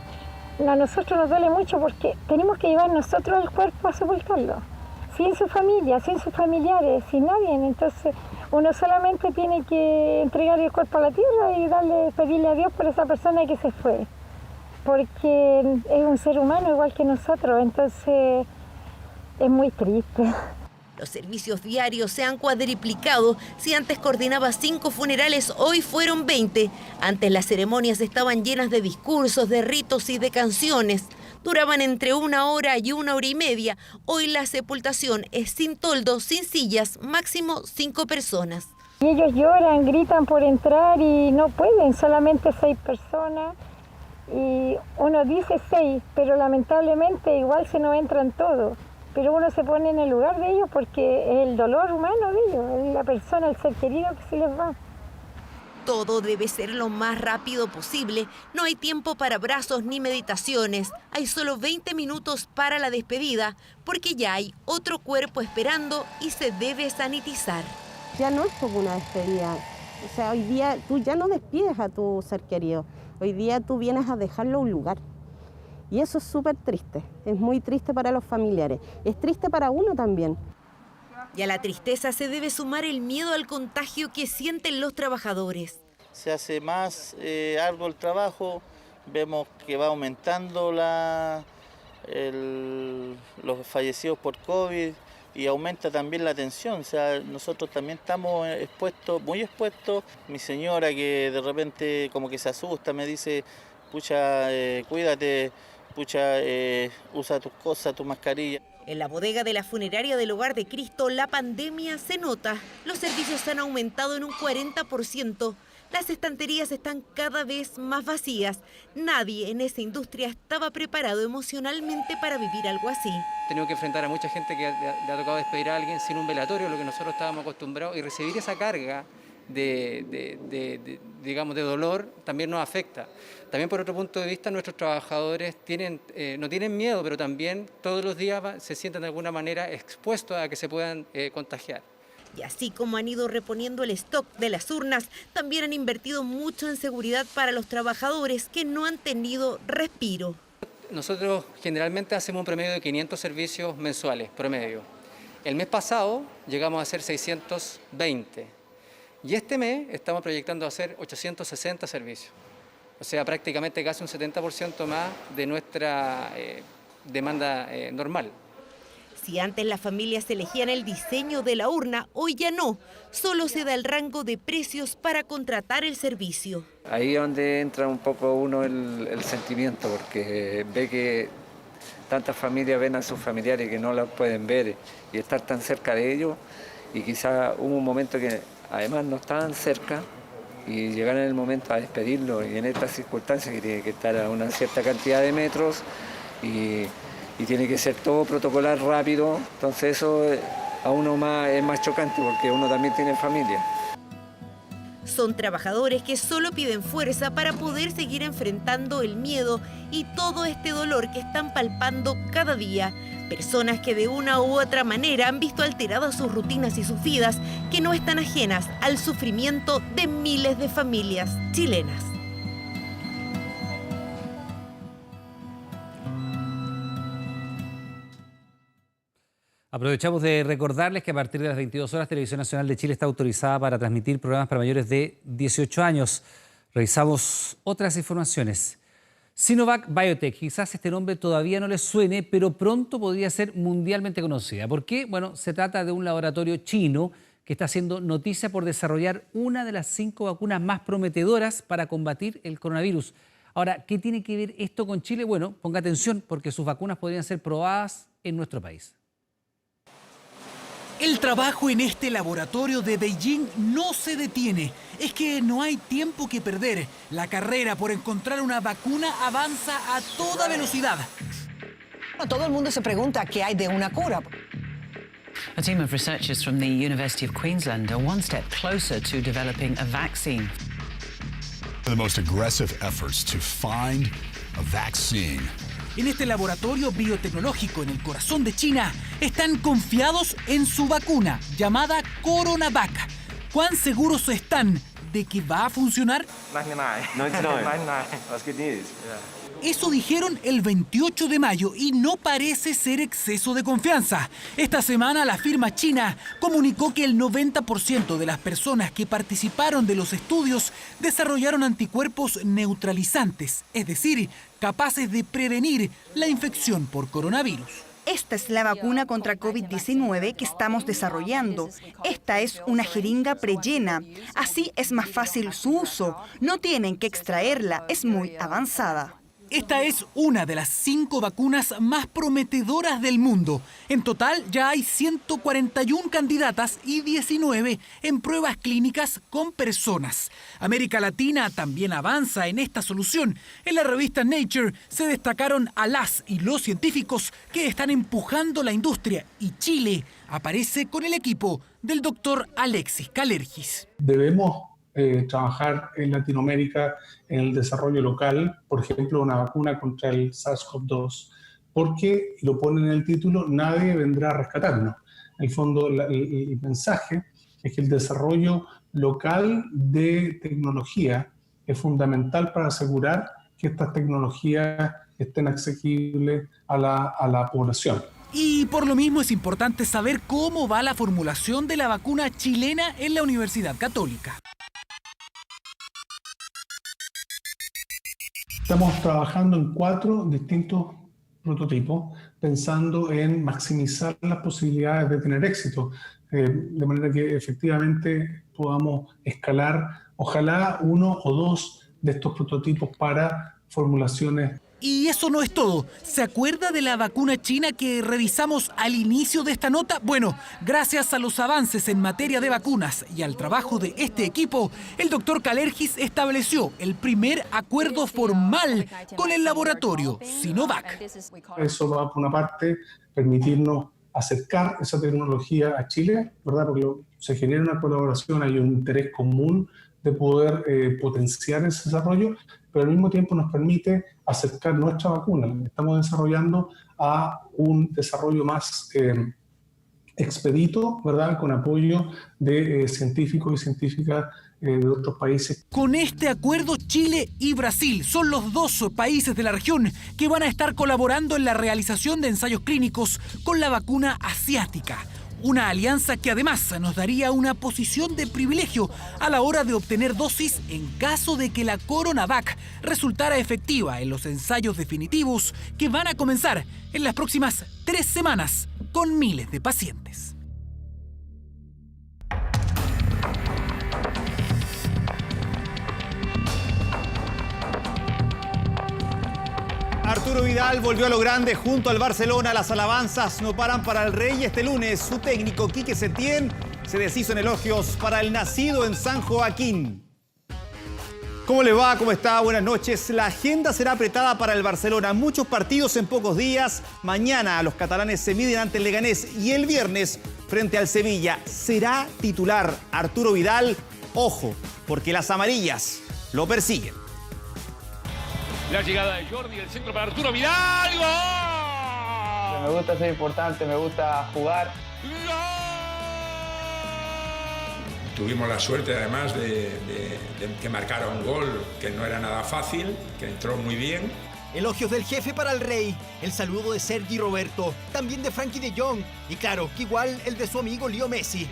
a nosotros nos duele mucho porque tenemos que llevar nosotros el cuerpo a sepultarlo, sin su familia, sin sus familiares, sin nadie. Entonces uno solamente tiene que entregar el cuerpo a la tierra y pedirle a Dios por esa persona que se fue, porque es un ser humano igual que nosotros. Entonces Es muy triste. Los servicios diarios se han cuadriplicado. Si antes coordinaba 5 funerales, hoy fueron 20. Antes las ceremonias estaban llenas de discursos, de ritos y de canciones. Duraban entre 1 hora y 1 hora y media. Hoy la sepultación es sin toldo, sin sillas, máximo 5 personas. Y ellos lloran, gritan por entrar y no pueden, solamente 6 personas. Y uno dice 6, pero lamentablemente igual se nos entran todos. Pero uno se pone en el lugar de ellos porque es el dolor humano de ellos, es la persona, el ser querido que se les va. Todo debe ser lo más rápido posible. No hay tiempo para abrazos ni meditaciones. Hay solo 20 minutos para la despedida porque ya hay otro cuerpo esperando y se debe sanitizar. Ya no es como una despedida. O sea, hoy día tú ya no despides a tu ser querido. Hoy día tú vienes a dejarlo a un lugar. Y eso es súper triste, es muy triste para los familiares, es triste para uno también. Y a la tristeza se debe sumar el miedo al contagio que sienten los trabajadores. Se hace más arduo el trabajo, vemos que va aumentando los fallecidos por COVID y aumenta también la tensión. O sea, nosotros también estamos muy expuestos. Mi señora que de repente como que se asusta, me dice, pucha, cuídate, pucha, usa tus cosas, tu mascarilla. En la bodega de la funeraria del Hogar de Cristo, la pandemia se nota. Los servicios han aumentado en un 40%. Las estanterías están cada vez más vacías. Nadie en esa industria estaba preparado emocionalmente para vivir algo así. He tenido que enfrentar a mucha gente que le ha tocado despedir a alguien sin un velatorio, lo que nosotros estábamos acostumbrados, y recibir esa carga digamos, de dolor también nos afecta. También por otro punto de vista, nuestros trabajadores no tienen miedo, pero también todos los días se sienten de alguna manera expuestos a que se puedan contagiar. Y así como han ido reponiendo el stock de las urnas, también han invertido mucho en seguridad para los trabajadores que no han tenido respiro. Nosotros generalmente hacemos un promedio de 500 servicios mensuales, promedio. El mes pasado llegamos a hacer 620. Y este mes estamos proyectando hacer 860 servicios. O sea, prácticamente casi un 70% más de nuestra demanda normal. Si antes las familias elegían el diseño de la urna, hoy ya no. Solo se da el rango de precios para contratar el servicio. Ahí es donde entra un poco uno el sentimiento, porque ve que tantas familias ven a sus familiares que no los pueden ver y estar tan cerca de ellos. Y quizá hubo un momento que además no estaban cerca y llegaron en el momento a despedirlo, y en estas circunstancias que tiene que estar a una cierta cantidad de metros y tiene que ser todo protocolar rápido, entonces eso a uno es más chocante porque uno también tiene familia. Son trabajadores que solo piden fuerza para poder seguir enfrentando el miedo y todo este dolor que están palpando cada día. Personas que de una u otra manera han visto alteradas sus rutinas y sus vidas, que no están ajenas al sufrimiento de miles de familias chilenas. Aprovechamos de recordarles que a partir de las 22 horas Televisión Nacional de Chile está autorizada para transmitir programas para mayores de 18 años. Revisamos otras informaciones. Sinovac Biotech, quizás este nombre todavía no les suene, pero pronto podría ser mundialmente conocida. ¿Por qué? Bueno, se trata de un laboratorio chino que está haciendo noticia por desarrollar una de las 5 vacunas más prometedoras para combatir el coronavirus. Ahora, ¿qué tiene que ver esto con Chile? Bueno, ponga atención porque sus vacunas podrían ser probadas en nuestro país. El trabajo en este laboratorio de Beijing no se detiene. Es que no hay tiempo que perder. La carrera por encontrar una vacuna avanza a toda velocidad. Todo el mundo se pregunta qué hay de una cura. A team of researchers from the University of Queensland are one step closer to developing a vaccine. The most aggressive efforts to find a vaccine. En este laboratorio biotecnológico en el corazón de China están confiados en su vacuna llamada CoronaVac. ¿Cuán seguros están de que va a funcionar? 99. That's good news. Eso dijeron el 28 de mayo y no parece ser exceso de confianza. Esta semana la firma china comunicó que el 90% de las personas que participaron de los estudios desarrollaron anticuerpos neutralizantes, es decir, capaces de prevenir la infección por coronavirus. Esta es la vacuna contra COVID-19 que estamos desarrollando. Esta es una jeringa prellena. Así es más fácil su uso. No tienen que extraerla, es muy avanzada. Esta es una de las 5 vacunas más prometedoras del mundo. En total ya hay 141 candidatas y 19 en pruebas clínicas con personas. América Latina también avanza en esta solución. En la revista Nature se destacaron a las y los científicos que están empujando la industria, y Chile aparece con el equipo del doctor Alexis Kalergis. Debemos trabajar en Latinoamérica en el desarrollo local, por ejemplo, una vacuna contra el SARS-CoV-2, porque, lo pone en el título, nadie vendrá a rescatarnos. En el fondo, el mensaje es que el desarrollo local de tecnología es fundamental para asegurar que estas tecnologías estén asequibles a la población. Y por lo mismo es importante saber cómo va la formulación de la vacuna chilena en la Universidad Católica. Estamos trabajando en 4 distintos prototipos, pensando en maximizar las posibilidades de tener éxito, de manera que efectivamente podamos escalar, ojalá 1 o 2 de estos prototipos para formulaciones. Y eso no es todo. ¿Se acuerda de la vacuna china que revisamos al inicio de esta nota? Bueno, gracias a los avances en materia de vacunas y al trabajo de este equipo, el doctor Kalergis estableció el primer acuerdo formal con el laboratorio Sinovac. Eso va, por una parte, permitirnos acercar esa tecnología a Chile, ¿verdad? Porque se genera una colaboración, hay un interés común de poder potenciar ese desarrollo, pero al mismo tiempo nos permite acercar nuestra vacuna. Estamos desarrollando a un desarrollo más expedito, ¿verdad? Con apoyo de científicos y científicas de otros países. Con este acuerdo, Chile y Brasil son los 2 países de la región que van a estar colaborando en la realización de ensayos clínicos con la vacuna asiática. Una alianza que además nos daría una posición de privilegio a la hora de obtener dosis en caso de que la CoronaVac resultara efectiva en los ensayos definitivos que van a comenzar en las próximas 3 semanas con miles de pacientes. Arturo Vidal volvió a lo grande junto al Barcelona. Las alabanzas no paran para el Rey. Este lunes, su técnico Quique Setién se deshizo en elogios para el nacido en San Joaquín. ¿Cómo le va? ¿Cómo está? Buenas noches. La agenda será apretada para el Barcelona. Muchos partidos en pocos días. Mañana los catalanes se miden ante el Leganés y el viernes frente al Sevilla. ¿Será titular Arturo Vidal? Ojo, porque las amarillas lo persiguen. La llegada de Jordi, el centro para Arturo Vidal. ¡Gol! Me gusta ser importante, me gusta jugar. Tuvimos la suerte además de que marcara un gol que no era nada fácil, que entró muy bien. Elogios del jefe para el Rey, el saludo de Sergi Roberto, también de Frankie de Jong y claro, que igual el de su amigo Leo Messi.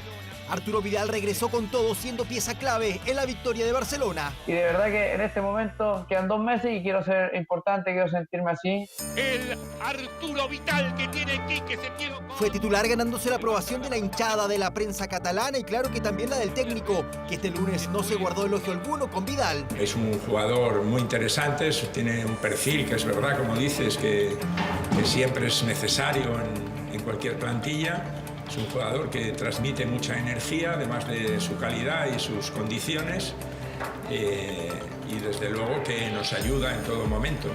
Arturo Vidal regresó con todo, siendo pieza clave en la victoria de Barcelona. Y de verdad que en este momento quedan 2 meses y quiero ser importante, quiero sentirme así. El Arturo Vidal que tiene Quique Setién. Fue titular ganándose la aprobación de la hinchada, de la prensa catalana y claro que también la del técnico, que este lunes no se guardó elogio alguno con Vidal. Es un jugador muy interesante, tiene un perfil que es verdad, como dices, que siempre es necesario en cualquier plantilla. Es un jugador que transmite mucha energía, además de su calidad y sus condiciones, y desde luego que nos ayuda en todo momento.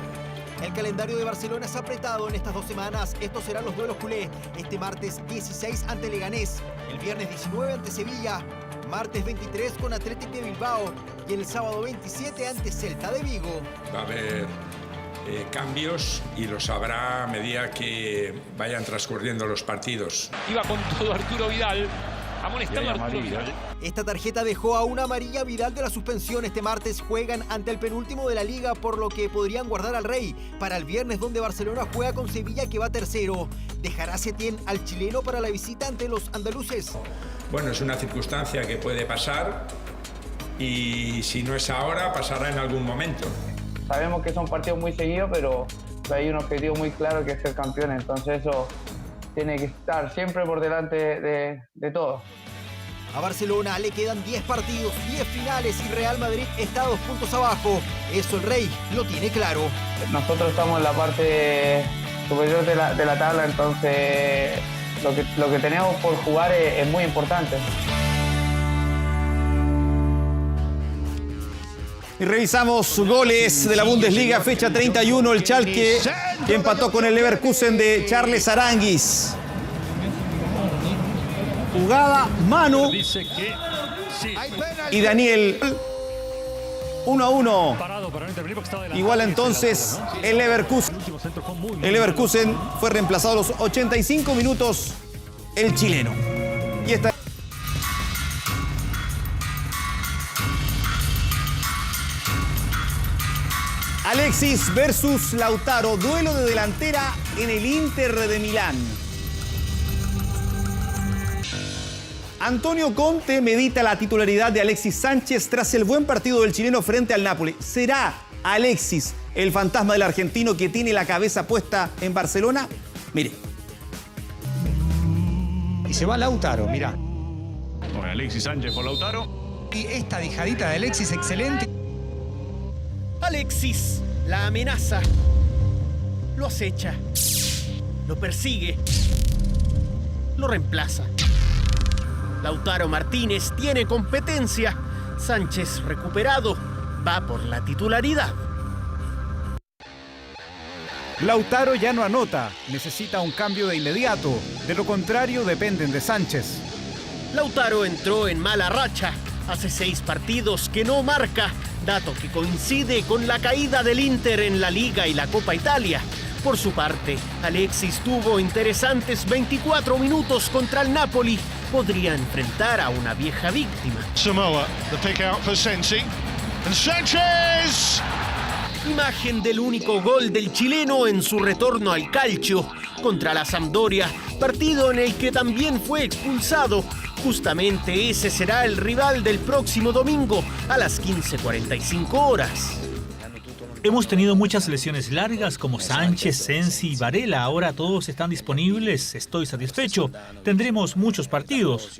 El calendario de Barcelona es apretado en estas 2 semanas. Estos serán los duelos culé. Este martes 16 ante Leganés, el viernes 19 ante Sevilla, martes 23 con Athletic de Bilbao y el sábado 27 ante Celta de Vigo. Va a haber cambios y los habrá a medida que vayan transcurriendo los partidos. Iba con todo Arturo Vidal, amonestado a Arturo Vidal. Esta tarjeta dejó a una amarilla Vidal de la suspensión. Este martes juegan ante el penúltimo de la liga, por lo que podrían guardar al Rey para el viernes, donde Barcelona juega con Sevilla, que va tercero. ¿Dejará Setién al chileno para la visita ante los andaluces? Bueno, es una circunstancia que puede pasar y si no es ahora, pasará en algún momento. Sabemos que son partidos muy seguidos, pero hay un objetivo muy claro que es ser campeón, entonces eso tiene que estar siempre por delante de todo. A Barcelona le quedan 10 partidos, 10 finales y Real Madrid está 2 puntos abajo. Eso el Rey lo tiene claro. Nosotros estamos en la parte superior de la tabla, entonces lo que tenemos por jugar es muy importante. Y revisamos goles de la Bundesliga, fecha 31, el Schalke que empató con el Leverkusen de Charles Aranguis. Jugada, mano, y Daniel 1-1. Igual entonces el Leverkusen. El Leverkusen fue reemplazado a los 85 minutos, el chileno. Y esta Alexis versus Lautaro, duelo de delantera en el Inter de Milán. Antonio Conte medita la titularidad de Alexis Sánchez tras el buen partido del chileno frente al Napoli. ¿Será Alexis el fantasma del argentino que tiene la cabeza puesta en Barcelona? Mire. Y se va Lautaro, mirá. Bueno, Alexis Sánchez por Lautaro. Y esta dejadita de Alexis, excelente. Alexis la amenaza, lo acecha, lo persigue, lo reemplaza. Lautaro Martínez tiene competencia. Sánchez, recuperado, va por la titularidad. Lautaro ya no anota, necesita un cambio de inmediato. De lo contrario, dependen de Sánchez. Lautaro entró en mala racha. Hace 6 partidos que no marca, dato que coincide con la caída del Inter en la Liga y la Copa Italia. Por su parte, Alexis tuvo interesantes 24 minutos contra el Napoli. Podría enfrentar a una vieja víctima. Samoa, the pick out for Sensi. And Sánchez. Imagen del único gol del chileno en su retorno al calcio contra la Sampdoria, partido en el que también fue expulsado. Justamente ese será el rival del próximo domingo a las 15:45 horas. Hemos tenido muchas lesiones largas como Sánchez, Sensi y Varela. Ahora todos están disponibles. Estoy satisfecho. Tendremos muchos partidos.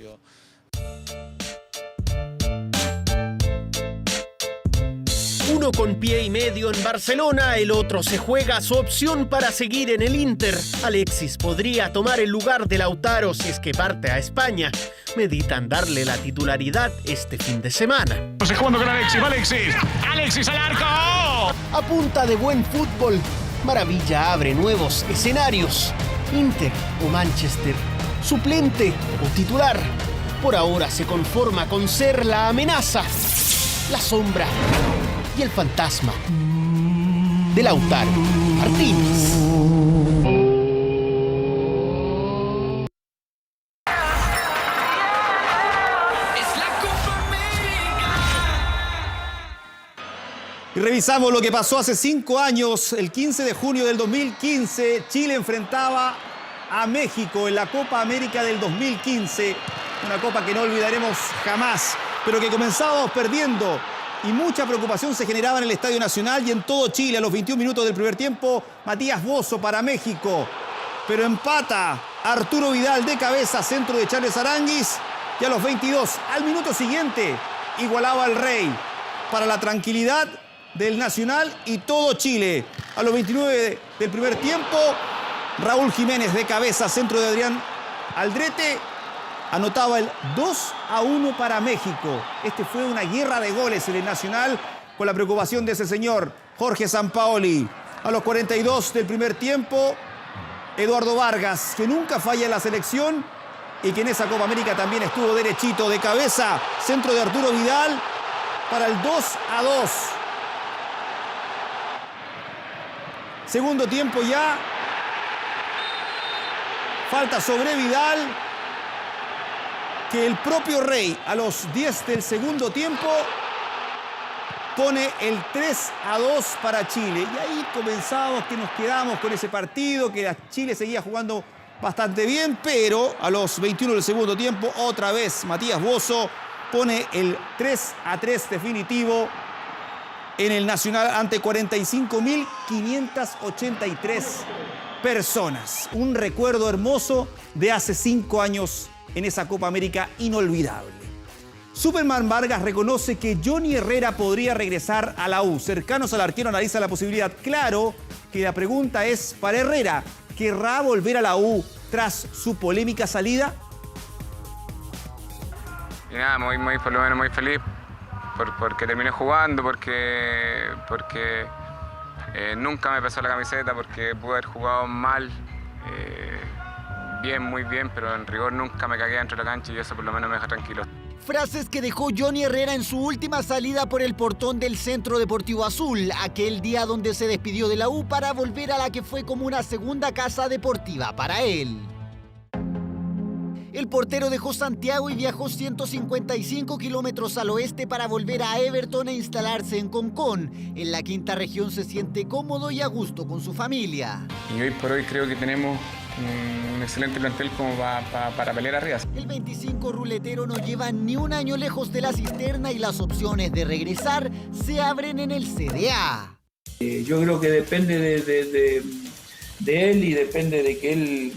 Uno con pie y medio en Barcelona, el otro se juega su opción para seguir en el Inter. Alexis podría tomar el lugar de Lautaro si es que parte a España. Meditan darle la titularidad este fin de semana. Se jugando con Alexis, Alexis. Alexis al arco. A punta de buen fútbol, Maravilla abre nuevos escenarios. Inter o Manchester, suplente o titular. Por ahora se conforma con ser la amenaza, la sombra y el fantasma de Lautaro Martínez. Y revisamos lo que pasó hace 5 años, el 15 de junio del 2015. Chile enfrentaba a México en la Copa América del 2015. Una copa que no olvidaremos jamás, pero que comenzábamos perdiendo. Y mucha preocupación se generaba en el Estadio Nacional y en todo Chile. A los 21 minutos del primer tiempo, Matías Bozzo para México. Pero empata Arturo Vidal de cabeza, centro de Charles Aranguis. Y a los 22, al minuto siguiente, igualaba al Rey. Para la tranquilidad del Nacional y todo Chile. A los 29 del primer tiempo, Raúl Jiménez de cabeza, centro de Adrián Aldrete, anotaba el 2-1 para México. Este fue una guerra de goles en el Nacional con la preocupación de ese señor, Jorge Sampaoli. A los 42 del primer tiempo, Eduardo Vargas, que nunca falla en la selección y que en esa Copa América también estuvo derechito de cabeza, centro de Arturo Vidal para el 2-2. Segundo tiempo ya. Falta sobre Vidal, que el propio Rey a los 10 del segundo tiempo pone el 3-2 para Chile. Y ahí comenzamos que nos quedamos con ese partido, que Chile seguía jugando bastante bien, pero a los 21 del segundo tiempo, otra vez Matías Bozzo pone el 3-3 definitivo en el Nacional ante 45.583 personas. Un recuerdo hermoso de hace 5 años en esa Copa América inolvidable. Superman Vargas reconoce que Johnny Herrera podría regresar a la U. Cercanos al arquero analiza la posibilidad. Claro que la pregunta es para Herrera. ¿Querrá volver a la U tras su polémica salida? Y nada, por lo menos muy feliz porque terminé jugando, porque nunca me pesó la camiseta, porque pude haber jugado mal, bien, muy bien, pero en rigor nunca me cagué dentro de la cancha y eso por lo menos me deja tranquilo. Frases que dejó Johnny Herrera en su última salida por el portón del Centro Deportivo Azul, aquel día donde se despidió de la U para volver a la que fue como una segunda casa deportiva para él. El portero dejó Santiago y viajó 155 kilómetros al oeste para volver a Everton e instalarse en Concón. En la quinta región se siente cómodo y a gusto con su familia. Y hoy por hoy creo que tenemos un excelente plantel como para pelear arriba. El 25 ruletero no lleva ni un año lejos de la cisterna y las opciones de regresar se abren en el CDA. Yo creo que depende de él y depende de que él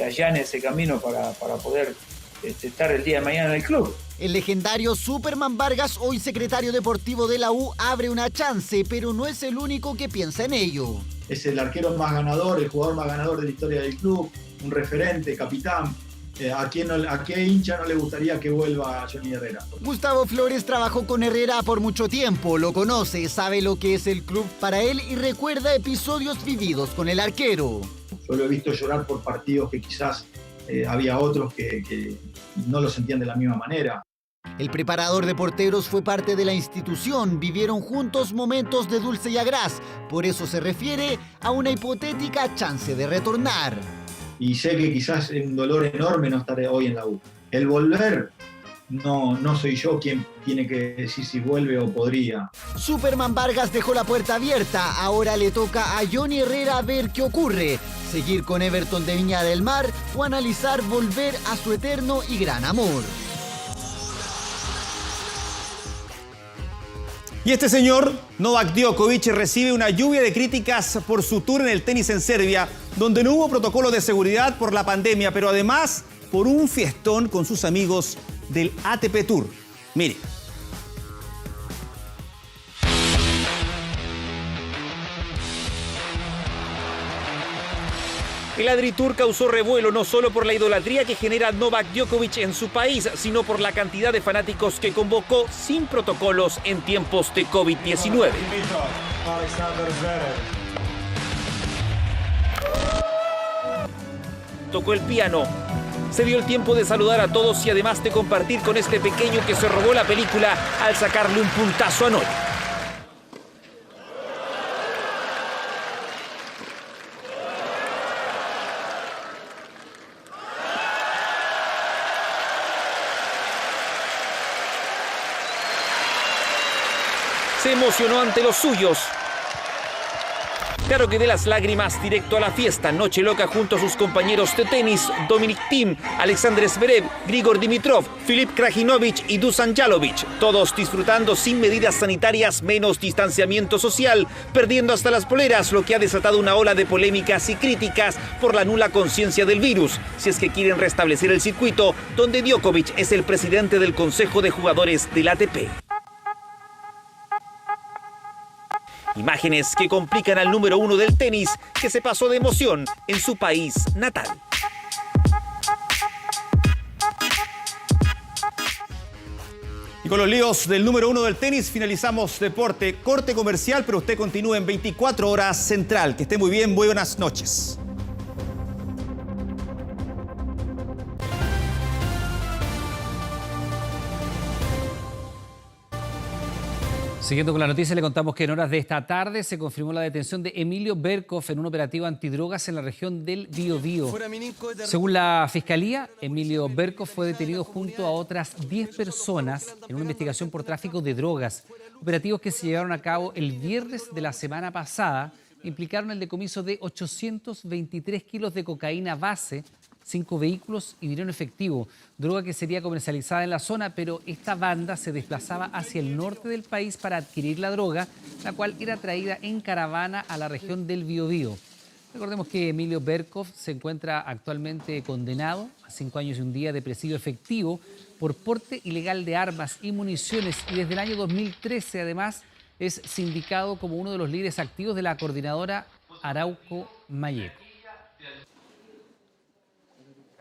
allane ese camino para poder estar el día de mañana en el club. El legendario Superman Vargas, hoy secretario deportivo de la U, abre una chance, pero no es el único que piensa en ello. Es el arquero más ganador, el jugador más ganador de la historia del club, un referente, capitán. ¿A qué hincha no le gustaría que vuelva Johnny Herrera? Gustavo Flores trabajó con Herrera por mucho tiempo, lo conoce, sabe lo que es el club para él y recuerda episodios vividos con el arquero. Yo lo he visto llorar por partidos que quizás había otros que no lo sentían de la misma manera. El preparador de porteros fue parte de la institución, vivieron juntos momentos de dulce y agraz, por eso se refiere a una hipotética chance de retornar. Y sé que quizás es un dolor enorme no estar hoy en la U. El volver, no soy yo quien tiene que decir si vuelve o podría. Superman Vargas dejó la puerta abierta, ahora le toca a Johnny Herrera ver qué ocurre, seguir con Everton de Viña del Mar o analizar volver a su eterno y gran amor. Y este señor, Novak Djokovic, recibe una lluvia de críticas por su tour en el tenis en Serbia, donde no hubo protocolo de seguridad por la pandemia, pero además por un fiestón con sus amigos del ATP Tour. Mire. El AdriTour causó revuelo no solo por la idolatría que genera Novak Djokovic en su país, sino por la cantidad de fanáticos que convocó sin protocolos en tiempos de COVID-19. Tocó el piano, se dio el tiempo de saludar a todos y además de compartir con este pequeño que se robó la película al sacarle un puntazo a Noy. Se emocionó ante los suyos. Claro que de las lágrimas directo a la fiesta, noche loca junto a sus compañeros de tenis, Dominic Thiem, Alexander Zverev, Grigor Dimitrov, Filip Krajinovic y Dusan Jalovic, todos disfrutando sin medidas sanitarias, menos distanciamiento social, perdiendo hasta las poleras, lo que ha desatado una ola de polémicas y críticas por la nula conciencia del virus, si es que quieren restablecer el circuito, donde Djokovic es el presidente del Consejo de Jugadores del ATP. Imágenes que complican al número 1 del tenis, que se pasó de emoción en su país natal. Y con los líos del número 1 del tenis finalizamos deporte, corte comercial, pero usted continúa en 24 horas central. Que esté muy bien, muy buenas noches. Siguiendo con la noticia, le contamos que en horas de esta tarde se confirmó la detención de Emilio Berkov en un operativo antidrogas en la región del Biobío. Según la Fiscalía, Emilio Berkov fue detenido junto a otras 10 personas en una investigación por tráfico de drogas. Operativos que se llevaron a cabo el viernes de la semana pasada implicaron el decomiso de 823 kilos de cocaína base, 5 vehículos y dinero efectivo, droga que sería comercializada en la zona, pero esta banda se desplazaba hacia el norte del país para adquirir la droga, la cual era traída en caravana a la región del Biobío. Recordemos que Emilio Berkov se encuentra actualmente condenado a 5 años y un día de presidio efectivo por porte ilegal de armas y municiones y desde el año 2013 además es sindicado como uno de los líderes activos de la coordinadora Arauco Mayeco.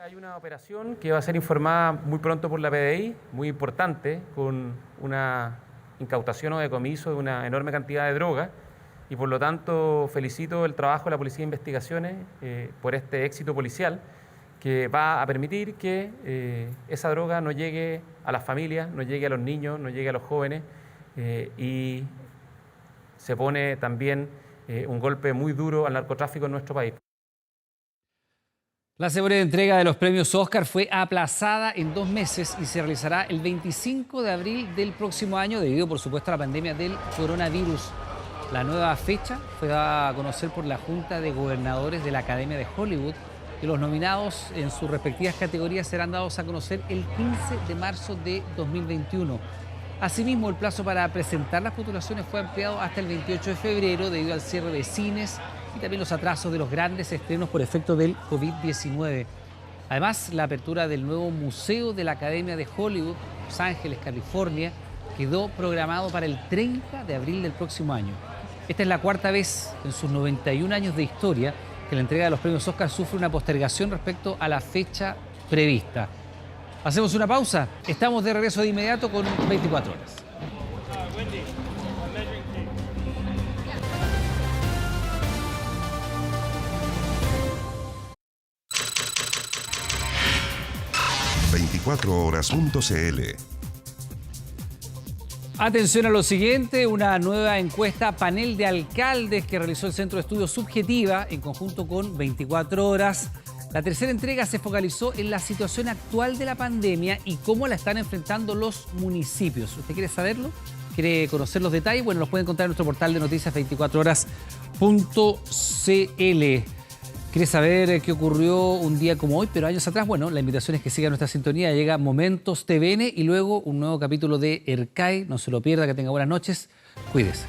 Hay una operación que va a ser informada muy pronto por la PDI, muy importante, con una incautación o decomiso de una enorme cantidad de droga. Y por lo tanto felicito el trabajo de la Policía de Investigaciones por este éxito policial que va a permitir que esa droga no llegue a las familias, no llegue a los niños, no llegue a los jóvenes y se pone también un golpe muy duro al narcotráfico en nuestro país. La ceremonia de entrega de los premios Oscar fue aplazada en 2 meses y se realizará el 25 de abril del próximo año debido, por supuesto, a la pandemia del coronavirus. La nueva fecha fue dada a conocer por la Junta de Gobernadores de la Academia de Hollywood y los nominados en sus respectivas categorías serán dados a conocer el 15 de marzo de 2021. Asimismo, el plazo para presentar las postulaciones fue ampliado hasta el 28 de febrero debido al cierre de cines y también los atrasos de los grandes estrenos por efecto del COVID-19. Además, la apertura del nuevo Museo de la Academia de Hollywood, Los Ángeles, California, quedó programado para el 30 de abril del próximo año. Esta es la 4ª vez en sus 91 años de historia que la entrega de los premios Oscar sufre una postergación respecto a la fecha prevista. Hacemos una pausa. Estamos de regreso de inmediato con 24 horas. ...24horas.cl. Atención a lo siguiente, una nueva encuesta panel de alcaldes que realizó el Centro de Estudios Subjetiva en conjunto con 24 horas. La tercera entrega se focalizó en la situación actual de la pandemia y cómo la están enfrentando los municipios. ¿Usted quiere saberlo? ¿Quiere conocer los detalles? Bueno, los puede encontrar en nuestro portal de noticias 24horas.cl. ¿Quiere saber qué ocurrió un día como hoy, pero años atrás? Bueno, la invitación es que siga nuestra sintonía. Llega Momentos TVN y luego un nuevo capítulo de ERCAE. No se lo pierda, que tenga buenas noches. Cuídese.